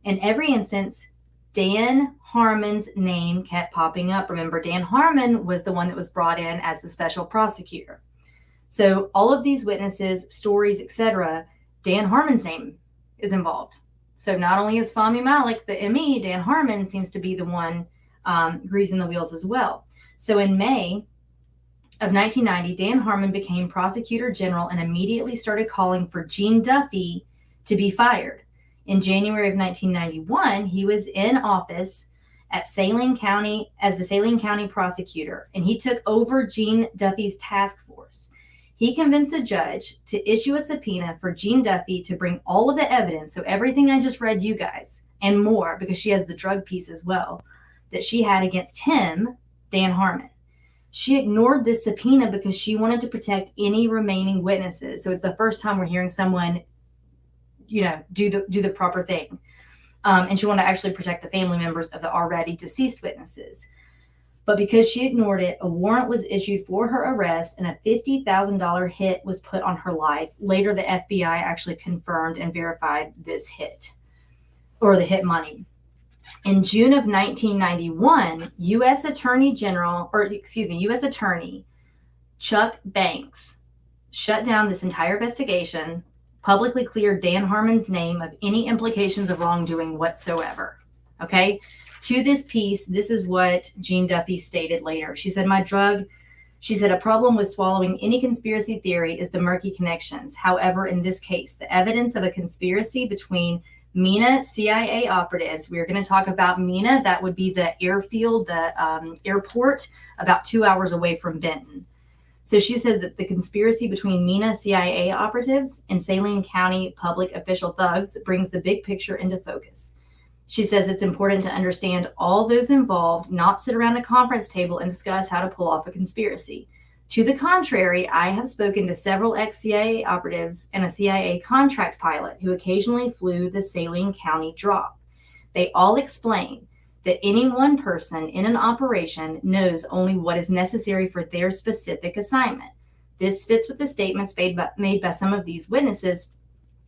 In every instance, Dan Harmon's name kept popping up. Remember, Dan Harmon was the one that was brought in as the special prosecutor. So all of these witnesses, stories, etc., Dan Harmon's name is involved. So not only is Fahmy Malak the ME, Dan Harmon seems to be the one greasing the wheels as well. So in May of 1990, Dan Harmon became prosecutor general and immediately started calling for Gene Duffy to be fired. In January of 1991, he was in office at Saline County as the Saline County prosecutor, and he took over Gene Duffy's task force. He convinced a judge to issue a subpoena for Gene Duffy to bring all of the evidence, so everything I just read you guys, and more, because she has the drug piece as well, that she had against him, Dan Harmon. She ignored this subpoena because she wanted to protect any remaining witnesses. So it's the first time we're hearing someone, you know, do the proper thing. And she wanted to actually protect the family members of the already deceased witnesses. But because she ignored it, a warrant was issued for her arrest and a $50,000 hit was put on her life. Later, the FBI actually confirmed and verified this hit, or the hit money. In June of 1991, U.S. Attorney Chuck Banks shut down this entire investigation, publicly cleared Dan Harmon's name of any implications of wrongdoing whatsoever. Okay? To this piece, this is what Gene Duffy stated later. She said, a problem with swallowing any conspiracy theory is the murky connections. However, in this case, the evidence of a conspiracy between MENA CIA operatives. We're going to talk about MENA. That would be the airfield, the airport about 2 hours away from Benton. So she says that the conspiracy between MENA CIA operatives and Saline County public official thugs brings the big picture into focus. She says it's important to understand all those involved, not sit around a conference table and discuss how to pull off a conspiracy. To the contrary, I have spoken to several ex-CIA operatives and a CIA contract pilot who occasionally flew the Saline County drop. They all explain that any one person in an operation knows only what is necessary for their specific assignment. This fits with the statements made by some of these witnesses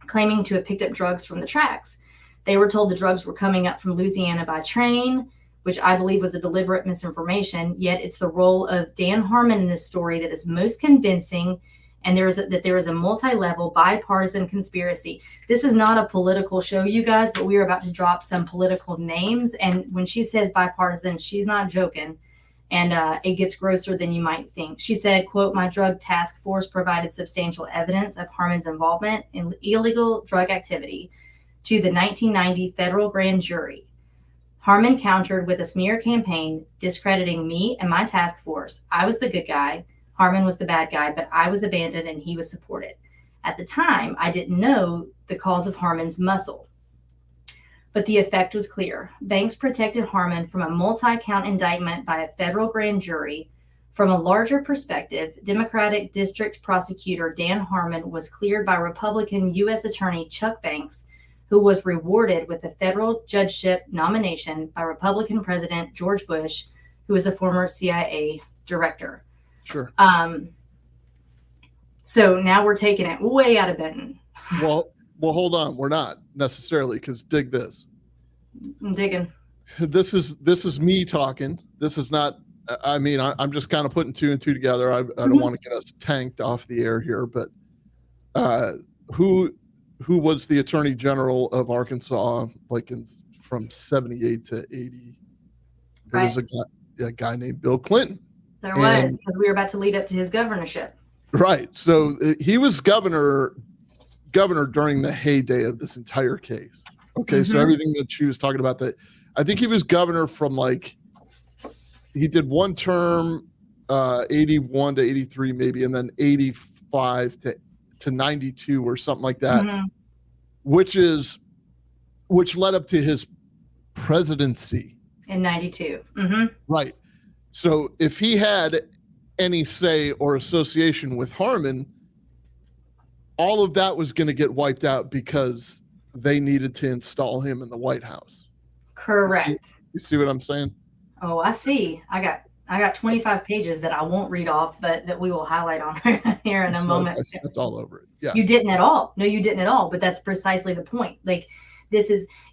claiming to have picked up drugs from the tracks. They were told the drugs were coming up from Louisiana by train, which I believe was a deliberate misinformation, yet it's the role of Dan Harmon in this story that is most convincing, and there is a multi-level bipartisan conspiracy. This is not a political show, you guys, but we are about to drop some political names, and when she says bipartisan, she's not joking, and it gets grosser than you might think. She said, quote, "My drug task force provided substantial evidence of Harmon's involvement in illegal drug activity to the 1990 federal grand jury. Harmon countered with a smear campaign discrediting me and my task force. I was the good guy. Harmon was the bad guy, but I was abandoned and he was supported. At the time, I didn't know the cause of Harmon's muscle, but the effect was clear. Banks protected Harmon from a multi-count indictment by a federal grand jury. From a larger perspective, Democratic District Prosecutor Dan Harmon was cleared by Republican U.S. Attorney Chuck Banks, who was rewarded with a federal judgeship nomination by Republican President George Bush, who was a former CIA director." Sure. So now we're taking it way out of Benton. Well, hold on. We're not necessarily, because dig this. I'm digging. This is me talking. This is not. I mean, I'm just kind of putting two and two together. I don't want to get us tanked off the air here, but who was the Attorney General of Arkansas, like from 78 to 80? It was a guy named Bill Clinton. There was, because we were about to lead up to his governorship. Right. So he was governor during the heyday of this entire case. Okay. So everything that she was talking about, that I think he was governor from he did one term, 81 to 83 maybe, and then 85 to 92 or something like that, which led up to his presidency in 92. Right. So if he had any say or association with Harmon, all of that was going to get wiped out because they needed to install him in the White House. Correct. You see what I'm saying? Oh, I see. I got 25 pages that I won't read off, but that we will highlight on here in a moment. I stepped all over it. Yeah. You didn't at all. No, you didn't at all. But that's precisely the point.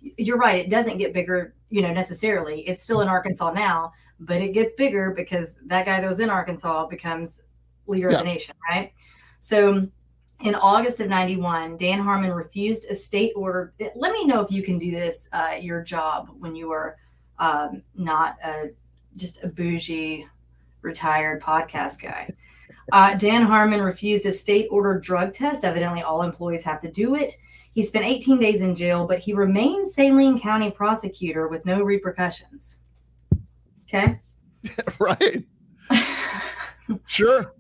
You're right. It doesn't get bigger, necessarily. It's still in Arkansas now, but it gets bigger because that guy that was in Arkansas becomes leader of the nation, right? So in August of 91, Dan Harmon refused a state order. Let me know if you can do this, your job, when you were not just a bougie retired podcast guy. Dan Harmon refused a state-ordered drug test. Evidently, all employees have to do it. He spent 18 days in jail, but he remained Saline County prosecutor with no repercussions. Okay? Right. Sure.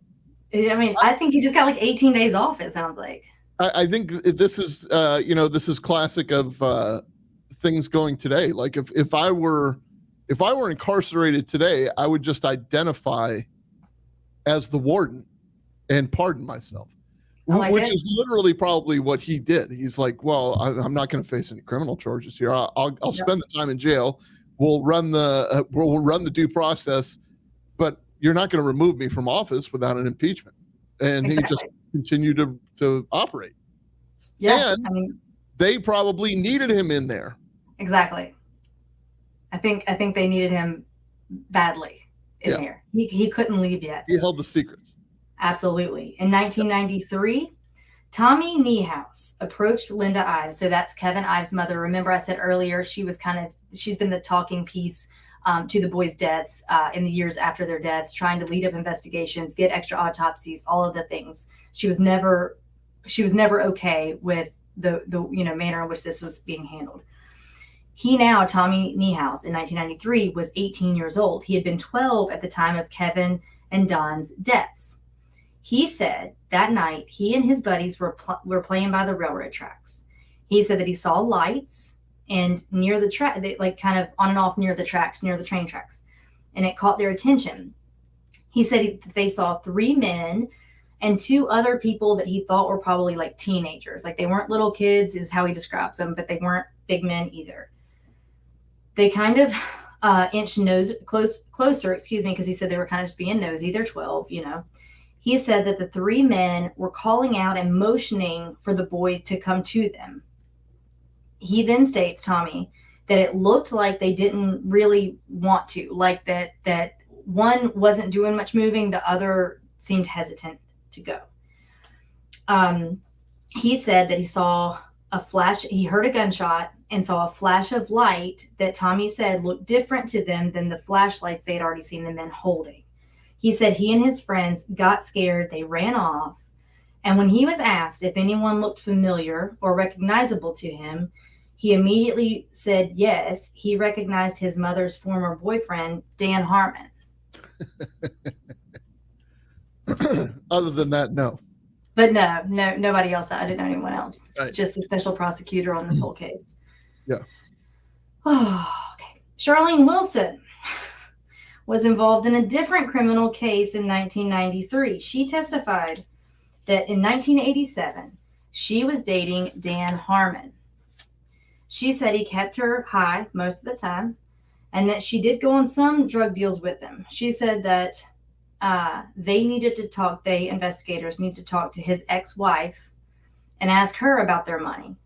I mean, I think he just got 18 days off, it sounds like. I think this is, this is classic of things going today. Like if I were incarcerated today, I would just identify as the warden and pardon myself, which is literally probably what he did. He's like, well, I'm not going to face any criminal charges here. I'll spend the time in jail. We'll run the due process, but you're not going to remove me from office without an impeachment. And he just continued to operate. Yeah. And they probably needed him in there. Exactly. I think they needed him badly in there. He couldn't leave yet. He held the secrets. Absolutely. In 1993, Tommy Niehaus approached Linda Ives. So that's Kevin Ives' mother. Remember I said earlier, she's been the talking piece to the boys' deaths in the years after their deaths, trying to lead up investigations, get extra autopsies, all of the things. She was never okay with the manner in which this was being handled. Tommy Niehaus, in 1993, was 18 years old. He had been 12 at the time of Kevin and Don's deaths. He said that night he and his buddies were playing by the railroad tracks. He said that he saw lights and near the track, like kind of on and off near the tracks, near the train tracks, and it caught their attention. He said that they saw 3 men and 2 other people that he thought were probably like teenagers. Like they weren't little kids is how he describes them, but they weren't big men either. They kind of inched closer, because he said they were kind of just being nosy. They're 12, He said that the 3 men were calling out and motioning for the boy to come to them. He then states, Tommy, that it looked like they didn't really want to, like that one wasn't doing much moving, the other seemed hesitant to go. He said that he saw a flash, he heard a gunshot and saw a flash of light that Tommy said looked different to them than the flashlights they had already seen the men holding. He said he and his friends got scared, they ran off, and when he was asked if anyone looked familiar or recognizable to him, he immediately said yes, he recognized his mother's former boyfriend, Dan Harmon. Other than that, no. But no, nobody else. I didn't know anyone else. Right. Just the special prosecutor on this whole case. Yeah. Oh, okay. Charlene Wilson was involved in a different criminal case in 1993. She testified that in 1987, she was dating Dan Harmon. She said he kept her high most of the time and that she did go on some drug deals with him. She said that investigators need to talk to his ex-wife and ask her about their money.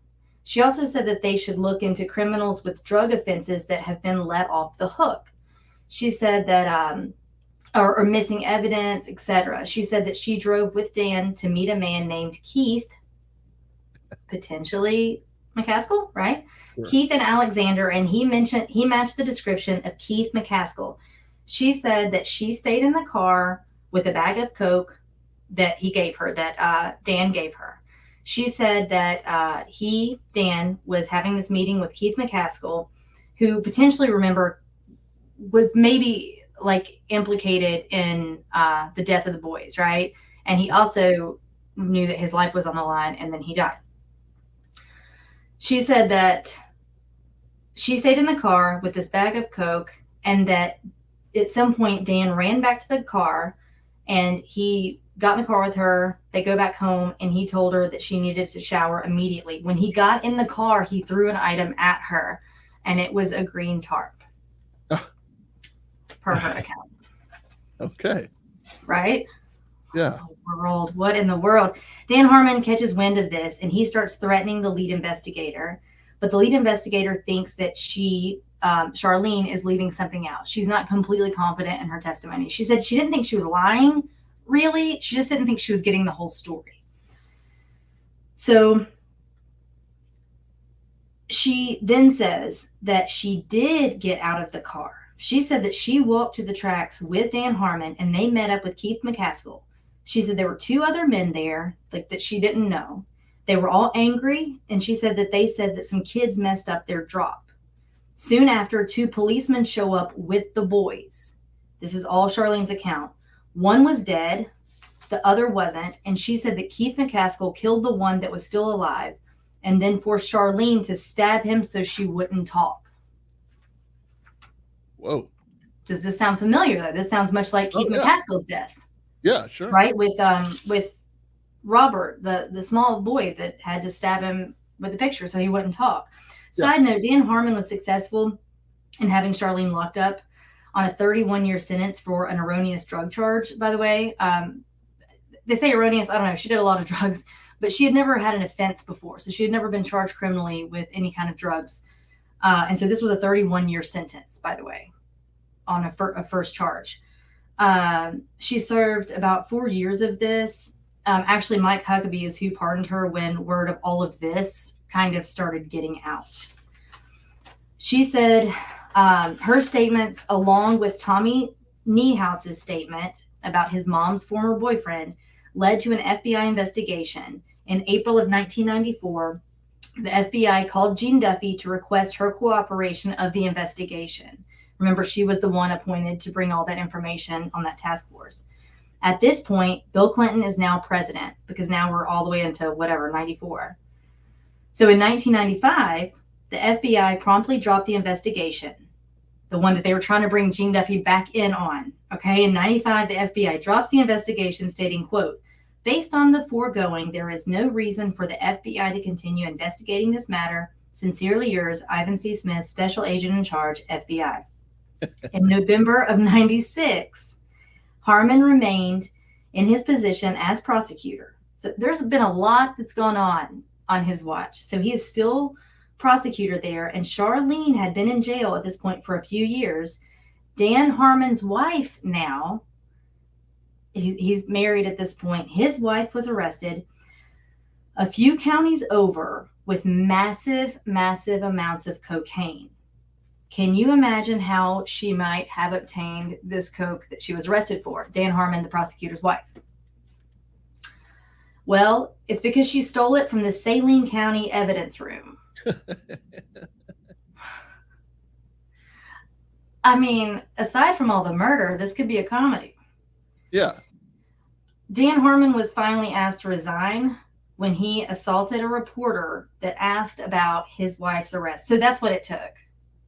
She also said that they should look into criminals with drug offenses that have been let off the hook. She said that, or missing evidence, etc. She said that she drove with Dan to meet a man named Keith, potentially McCaskill, right? Sure. Keith and Alexander, and he matched the description of Keith McCaskill. She said that she stayed in the car with a bag of Coke that he gave her, that Dan gave her. She said that Dan, was having this meeting with Keith McCaskill, who potentially, was maybe like implicated in the death of the boys, right? And he also knew that his life was on the line, and then he died. She said that she stayed in the car with this bag of Coke, and that at some point Dan ran back to the car and he got in the car with her. They go back home and he told her that she needed to shower immediately. When he got in the car, he threw an item at her, and it was a green tarp. Per her account. Okay. Right? Yeah. What in the world? Dan Harmon catches wind of this and he starts threatening the lead investigator. But the lead investigator thinks that Charlene, is leaving something out. She's not completely confident in her testimony. She said she didn't think she was lying, really. She just didn't think she was getting the whole story. So she then says that she did get out of the car. She said that she walked to the tracks with Dan Harmon and they met up with Keith McCaskill. She said there were 2 other men there, like that she didn't know. They were all angry, and she said that they said that some kids messed up their drop. Soon after, 2 policemen show up with the boys. This is all Charlene's account. One was dead, the other wasn't, and she said that Keith McCaskill killed the one that was still alive and then forced Charlene to stab him so she wouldn't talk. Whoa. Does this sound familiar, though? This sounds much like Keith McCaskill's death. Yeah, sure. Right? With Robert, the small boy that had to stab him with the picture so he wouldn't talk. Yeah. Side note, Dan Harmon was successful in having Charlene locked up on a 31-year sentence for an erroneous drug charge, by the way. They say erroneous, I don't know. She did a lot of drugs, but she had never had an offense before. So she had never been charged criminally with any kind of drugs. And so this was a 31-year sentence, by the way, on a first charge. She served about 4 years of this. Actually, Mike Huckabee is who pardoned her when word of all of this kind of started getting out. She said her statements, along with Tommy Niehaus's statement about his mom's former boyfriend, led to an FBI investigation in April of 1994 The FBI called Jean Duffy to request her cooperation of the investigation. Remember, she was the one appointed to bring all that information on that task force. At this point, Bill Clinton is now president, because now we're all the way into whatever, 94. So in 1995, the FBI promptly dropped the investigation, the one that they were trying to bring Jean Duffy back in on. Okay, in 95, the FBI drops the investigation, stating, quote, "Based on the foregoing, there is no reason for the FBI to continue investigating this matter. Sincerely yours, Ivan C. Smith, Special Agent in Charge, FBI." In November of 96, Harmon remained in his position as prosecutor. So there's been a lot that's gone on his watch. So he is still prosecutor there, and Charlene had been in jail at this point for a few years. Dan Harmon's wife now, he's married at this point, his wife was arrested a few counties over with massive amounts of cocaine. Can you imagine how she might have obtained this coke that she was arrested for? Dan Harmon, the prosecutor's wife. Well, it's because she stole it from the Saline County evidence room. I mean, aside from all the murder, this could be a comedy. Yeah. Dan Harmon was finally asked to resign when he assaulted a reporter that asked about his wife's arrest. So that's what it took.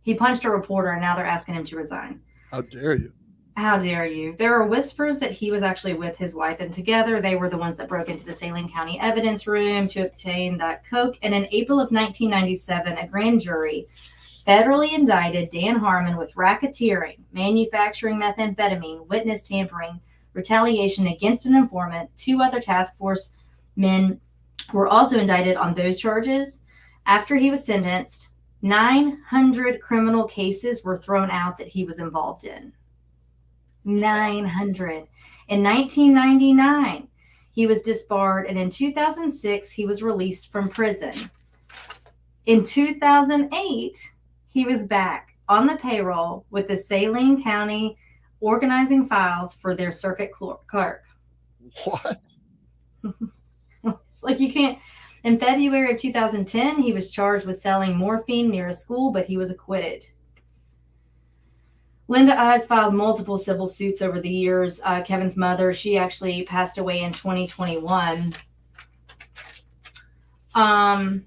He punched a reporter, and now they're asking him to resign. How dare you? How dare you? There are whispers that he was actually with his wife, and together they were the ones that broke into the Saline County evidence room to obtain that coke. And in April of 1997, a grand jury federally indicted Dan Harmon with racketeering, manufacturing methamphetamine, witness tampering, retaliation against an informant. 2 other task force men were also indicted on those charges. After he was sentenced, 900 criminal cases were thrown out that he was involved in. 900. In 1999, he was disbarred, and in 2006, he was released from prison. In 2008, he was back on the payroll with the Saline County organizing files for their circuit clerk. What? It's like you can't. In February of 2010, he was charged with selling morphine near a school, but he was acquitted. Linda Ives filed multiple civil suits over the years. Kevin's mother, she actually passed away in 2021. I'm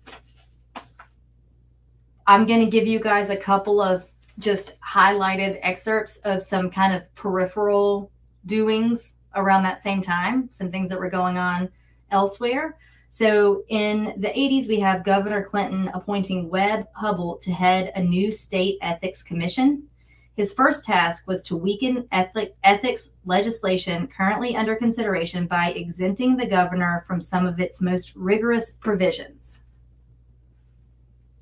going to give you guys a couple of just highlighted excerpts of some kind of peripheral doings around that same time, some things that were going on elsewhere. So in the 80s, we have Governor Clinton appointing Webb Hubbell to head a new state ethics commission. His first task was to weaken ethics legislation currently under consideration by exempting the governor from some of its most rigorous provisions.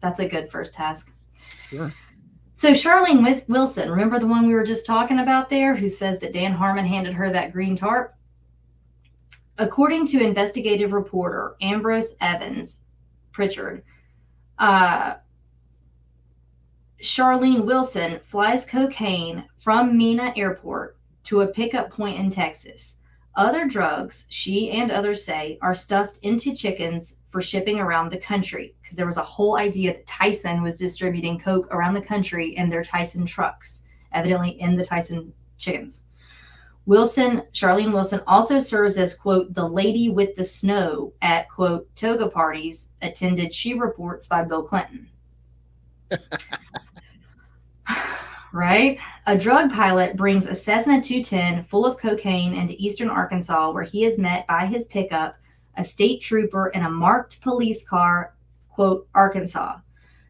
That's a good first task. Sure. So Charlene Wilson, remember the one we were just talking about there, who says that Dan Harmon handed her that green tarp? According to investigative reporter Ambrose Evans Pritchard, Charlene Wilson flies cocaine from Mena Airport to a pickup point in Texas. Other drugs, she and others say, are stuffed into chickens for shipping around the country, because there was a whole idea that Tyson was distributing coke around the country in their Tyson trucks, evidently in the Tyson chickens. Charlene Wilson also serves as, quote, the lady with the snow at, quote, toga parties attended, she reports, by Bill Clinton. Right? A drug pilot brings a Cessna 210 full of cocaine into eastern Arkansas, where he is met by his pickup, a state trooper in a marked police car, quote, Arkansas.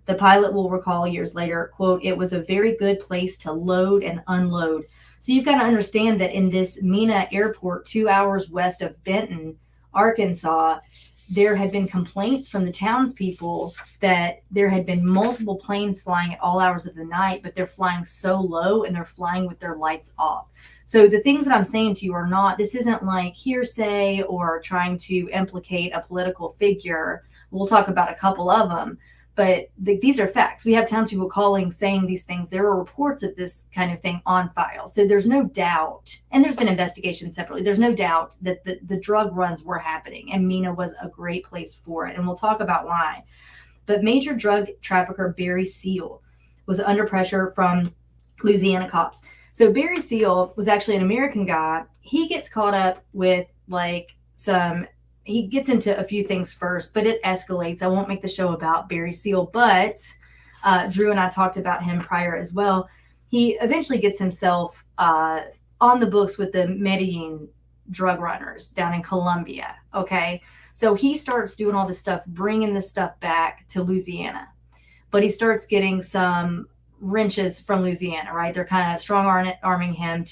The pilot will recall years later, quote, it was a very good place to load and unload. So you've got to understand that in this Mena Airport, 2 hours west of Benton, Arkansas, there had been complaints from the townspeople that there had been multiple planes flying at all hours of the night, but they're flying so low and they're flying with their lights off. So the things that I'm saying to you are not, this isn't like hearsay or trying to implicate a political figure. We'll talk about a couple of them, but these are facts. We have townspeople calling, saying these things. There are reports of this kind of thing on file. So there's no doubt, and there's been investigations separately, there's no doubt that the drug runs were happening, and Mena was a great place for it. And we'll talk about why. But major drug trafficker Barry Seal was under pressure from Louisiana cops. So Barry Seal was actually an American guy. He gets caught up with he gets into a few things first, but it escalates. I won't make the show about Barry Seal, but Drew and I talked about him prior as well. He eventually gets himself on the books with the Medellin drug runners down in Colombia. Okay. So he starts doing all this stuff, bringing this stuff back to Louisiana, but he starts getting some wrenches from Louisiana, right? They're kind of strong arming him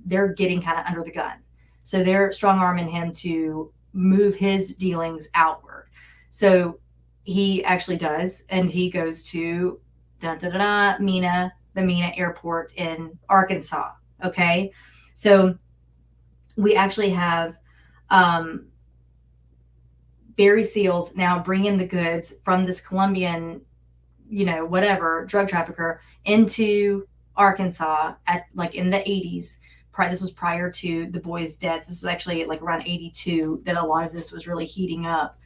they're getting kind of under the gun. So they're strong arming him to move his dealings outward. So he actually does, and he goes to the Mena airport in Arkansas. Okay. So we actually have Barry Seals now bringing the goods from this Columbian, drug trafficker into Arkansas in the 80s. This was prior to the boys' deaths. This was actually around 82 that a lot of this was really heating up.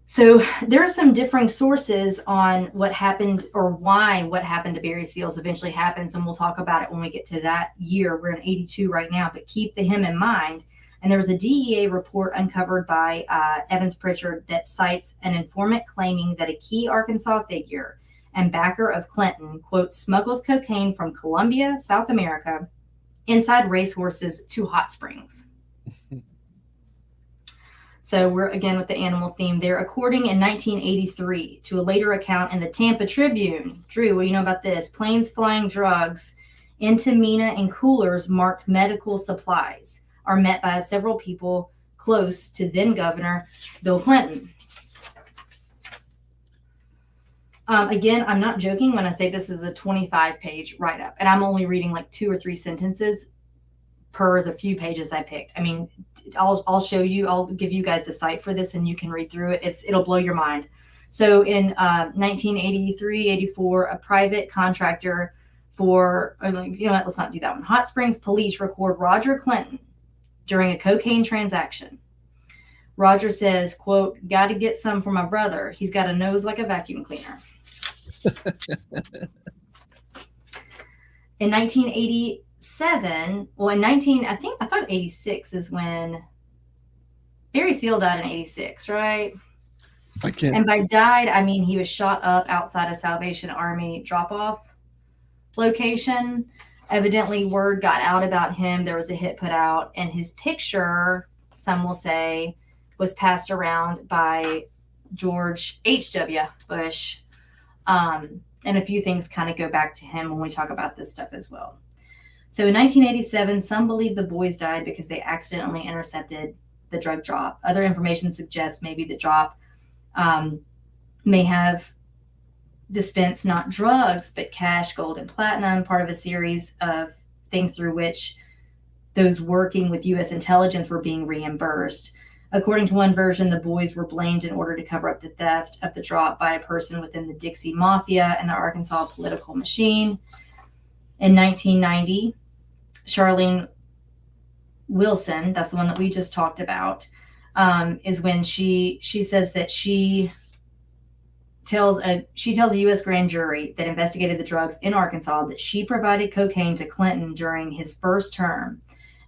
So there are some differing sources on what happened or why what happened to Barry Seals eventually happens, and we'll talk about it when we get to that year. We're in 82 right now, but keep him in mind. And there was a DEA report uncovered by Evans Pritchard that cites an informant claiming that a key Arkansas figure and backer of Clinton, quote, smuggles cocaine from Colombia, South America, inside racehorses to hot springs. So we're again with the animal theme there. According in 1983 to a later account in the Tampa Tribune, Drew, what do you know about this? Planes flying drugs into Mena in coolers marked medical supplies are met by several people close to then Governor Bill Clinton. Again, I'm not joking when I say this is a 25-page write-up, and I'm only reading 2 or 3 sentences per the few pages I picked. I mean, I'll show you, I'll give you guys the site for this and you can read through it. It'll blow your mind. So in 1983, 84, a private contractor let's not do that one. Hot Springs police record Roger Clinton during a cocaine transaction. Roger says, quote, got to get some for my brother. He's got a nose like a vacuum cleaner. In 1987, I thought 86 is when Barry Seal died in 86, right? I can't. And by died, I mean he was shot up outside a Salvation Army drop-off location. Evidently, word got out about him. There was a hit put out, and his picture, some will say, was passed around by George H.W. Bush. And a few things kind of go back to him when we talk about this stuff as well. So in 1987, some believe the boys died because they accidentally intercepted the drug drop. Other information suggests maybe the drop may have dispensed not drugs, but cash, gold, and platinum, part of a series of things through which those working with U.S. intelligence were being reimbursed. According to one version, the boys were blamed in order to cover up the theft of the drop by a person within the Dixie Mafia and the Arkansas political machine. In 1990, Charlene Wilson, that's the one that we just talked about, is when she says that she tells a U.S. grand jury that investigated the drugs in Arkansas that she provided cocaine to Clinton during his first term,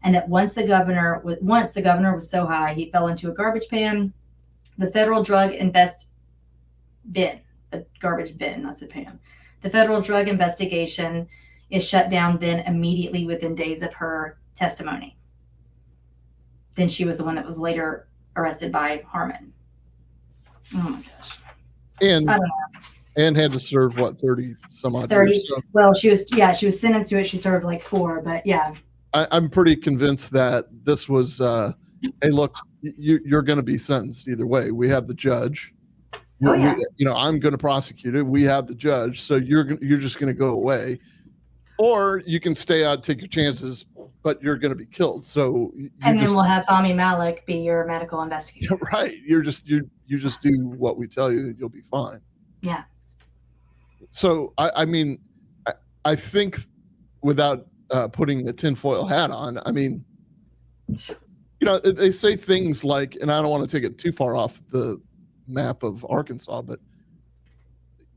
and that once the governor was so high he fell into a garbage pan. The federal drug the federal drug investigation is shut down then immediately within days of her testimony. Then she was the one that was later arrested by Harmon. Oh my gosh. And had to serve 30 some odd 30 years. So well, she was sentenced to it. She served 4, but yeah. I'm pretty convinced that this was hey, look, you're going to be sentenced either way. We have the judge. I'm going to prosecute it. We have the judge, so you're just going to go away, or you can stay out, take your chances, but you're going to be killed. So then we'll have Fahmy Malik be your medical investigator. Right. You just do what we tell you, you'll be fine. Yeah. So I mean, I think without putting the tinfoil hat on, I mean, they say things like, and I don't want to take it too far off the map of Arkansas, but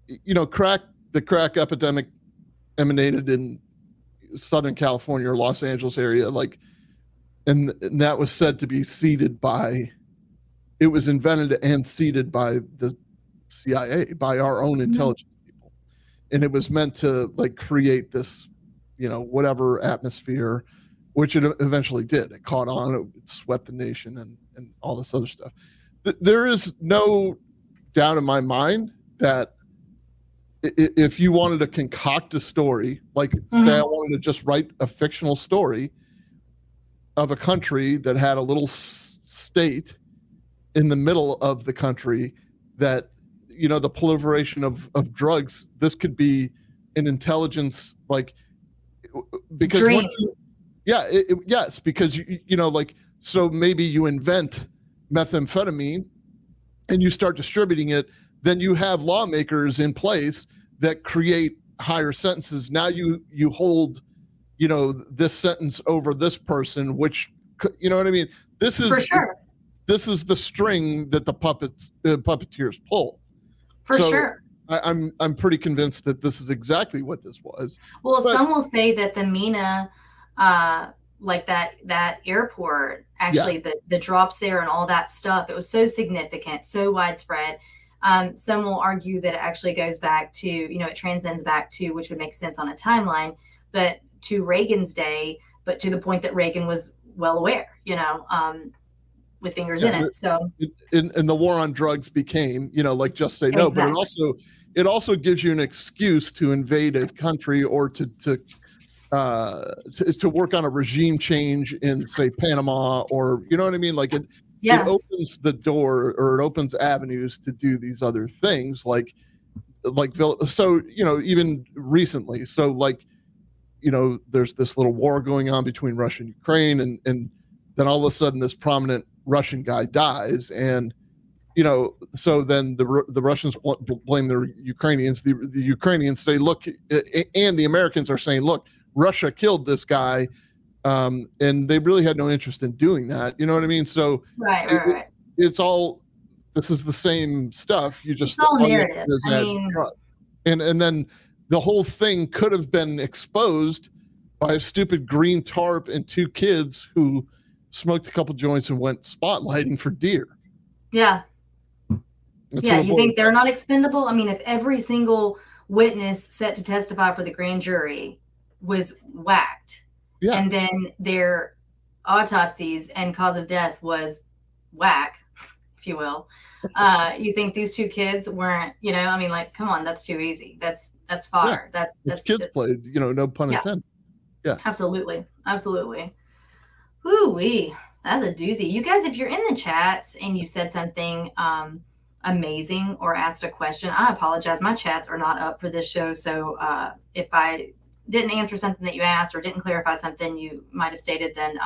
the crack epidemic emanated in Southern California or Los Angeles area, and that was said to be it was invented and seeded by the CIA, by our own intelligence people. And it was meant to create this, whatever atmosphere, which it eventually did. It caught on, it swept the nation and all this other stuff. There is no doubt in my mind that if you wanted to concoct a story, say I wanted to just write a fictional story of a country that had a little state in the middle of the country that, the proliferation of drugs, this could be an intelligence, because dream. Yes, because so maybe you invent methamphetamine and you start distributing it, then you have lawmakers in place that create higher sentences. Now you hold, this sentence over this person, which, you know what I mean? This is for sure. This is the string that the puppeteers pull. For sure. I'm pretty convinced that this is exactly what this was. Well, some will say that the Mina, that airport, actually the drops there and all that stuff, it was so significant, so widespread. Some will argue that it actually goes back to, it transcends back to, which would make sense on a timeline, but to Reagan's day, but to the point that Reagan was well aware, with fingers in it. So, and the war on drugs became, just say no, exactly. But it also gives you an excuse to invade a country or to work on a regime change in, say, Panama, or you know what I mean? It opens the door, or it opens avenues to do these other things, so even recently. So there's this little war going on between Russia and Ukraine, and then all of a sudden this prominent Russian guy dies, and so then the Russians blame the Ukrainians. The Ukrainians say, look, and the Americans are saying, look, Russia killed this guy. And they really had no interest in doing that. You know what I mean? So right. It's all, this is the same stuff. It's all narrative. And then the whole thing could have been exposed by a stupid green tarp and two kids who smoked a couple joints and went spotlighting for deer. Yeah. You think they're not expendable? I mean, if every single witness set to testify for the grand jury was whacked, and then their autopsies and cause of death was whack, if you will, you think these two kids weren't, come on, that's too easy. That's fodder. That's kids played, no pun intended. Yeah. Absolutely. Woo-wee. That's a doozy. You guys, if you're in the chats and you said something amazing or asked a question, I apologize. My chats are not up for this show. So if I didn't answer something that you asked or didn't clarify something you might have stated, then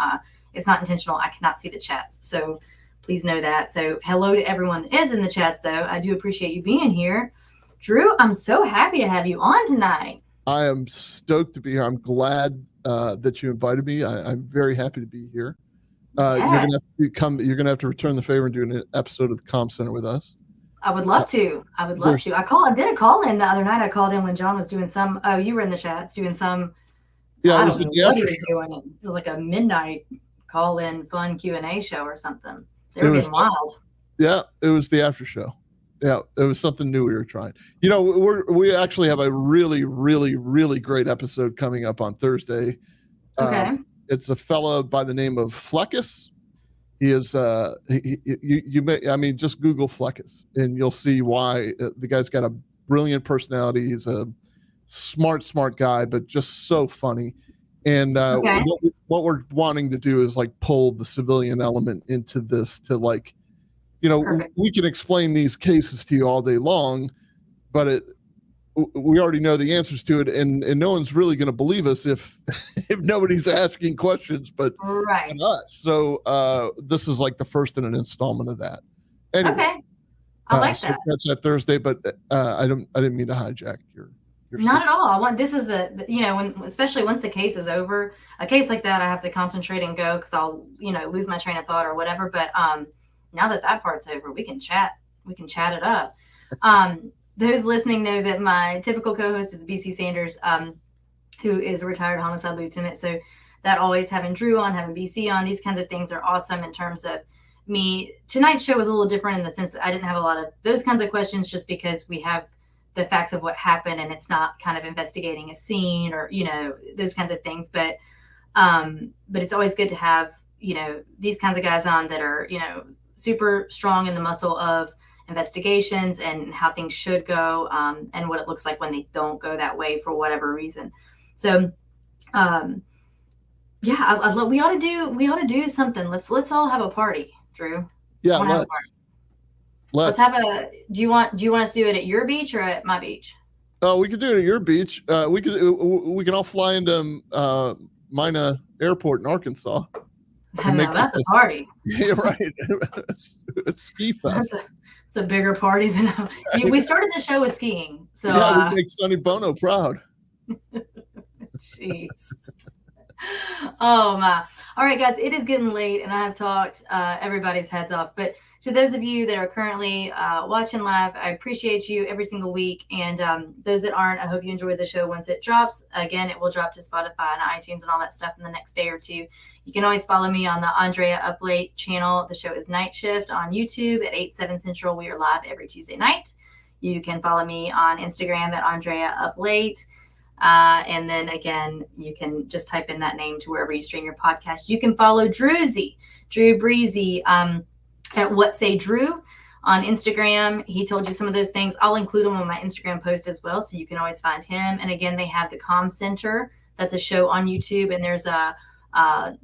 it's not intentional. I cannot see the chats. So please know that. So hello to everyone that is in the chats, though. I do appreciate you being here. Drew, I'm so happy to have you on tonight. I am stoked to be here. I'm glad that you invited me. I'm very happy to be here. You're gonna have to return the favor and do an episode of the Comm Center with us. I would love to. I did a call in the other night. I called in when John was doing some. Oh, you were in the chats doing some. Yeah, I don't know what he was doing. It was like a midnight call-in fun Q&A show or something. They were getting wild. Yeah, it was the after show. Yeah, it was something new we were trying. We actually have a really, really, really great episode coming up on Thursday. Okay. It's a fella by the name of Fleckus. He is just Google Fleckus and you'll see why. The guy's got a brilliant personality. He's a smart guy, but just so funny. And what we're wanting to do is pull the civilian element into this to Perfect. We can explain these cases to you all day long, but we already know the answers to it, and no one's really going to believe us if nobody's asking questions but us. So this is the first in an installment of that. Anyway, okay, I like that. That's that Thursday, but I didn't mean to hijack your not at all. This is especially once the case is over, a case like that, I have to concentrate and go because I'll lose my train of thought or whatever. But now that part's over, we can chat we can chat it up. Those listening know that my typical co-host is BC Sanders, who is a retired homicide lieutenant. So that always having Drew on, having BC on, these kinds of things are awesome in terms of me. Tonight's show was a little different in the sense that I didn't have a lot of those kinds of questions just because we have the facts of what happened and it's not kind of investigating a scene or, those kinds of things. But it's always good to have, these kinds of guys on that are, super strong in the muscle of investigations and how things should go, and what it looks like when they don't go that way for whatever reason. So, yeah, we ought to do something. Let's all have a party, Drew. Yeah, let's have a. Do you want us to do it at your beach or at my beach? Oh, we could do it at your beach. We can all fly into Mina Airport in Arkansas. No, that's a party. Yeah, right. It's ski fest. It's a bigger party than we started the show with skiing. So yeah, we make Sonny Bono proud. Jeez. Oh my. All right, guys, it is getting late and I have talked everybody's heads off. But to those of you that are currently watching live, I appreciate you every single week. And those that aren't, I hope you enjoy the show once it drops. Again, it will drop to Spotify and iTunes and all that stuff in the next day or two. You can always follow me on the Andrea Up Late channel. The show is Night Shift on YouTube at 8/7 Central. We are live every Tuesday night. You can follow me on Instagram at Andrea Up Late. And then again, you can just type in that name to wherever you stream your podcast. You can follow Drew Breezy, at What Say Drew on Instagram. He told you some of those things. I'll include them on my Instagram post as well, so you can always find him. And again, they have the Comm Center. That's a show on YouTube, and there's a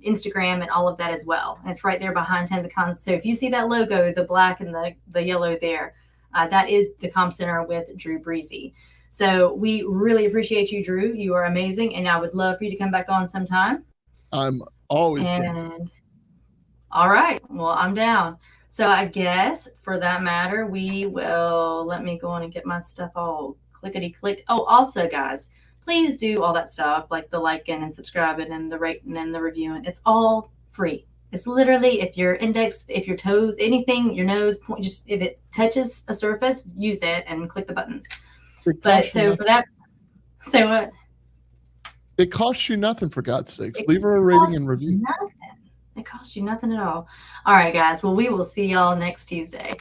Instagram and all of that as well. And it's right there behind him. So if you see that logo, the black and the yellow there, that is the Comm Center with Drew Breezy. So we really appreciate you, Drew. You are amazing, and I would love for you to come back on sometime. I'm always good. All right. Well, I'm down. So I guess for that matter, we will let me go on and get my stuff all clickety-clicked. Oh, also, guys, please do all that stuff like the liking and subscribing and the rating and the reviewing. It's all free. It's literally if your index, if your toes, anything, your nose, just if it touches a surface, use it and click the buttons. But so for that, say what? It costs you nothing, for God's sakes. Leave her a rating and review. Nothing. It costs you nothing at all. All right, guys. Well, we will see y'all next Tuesday.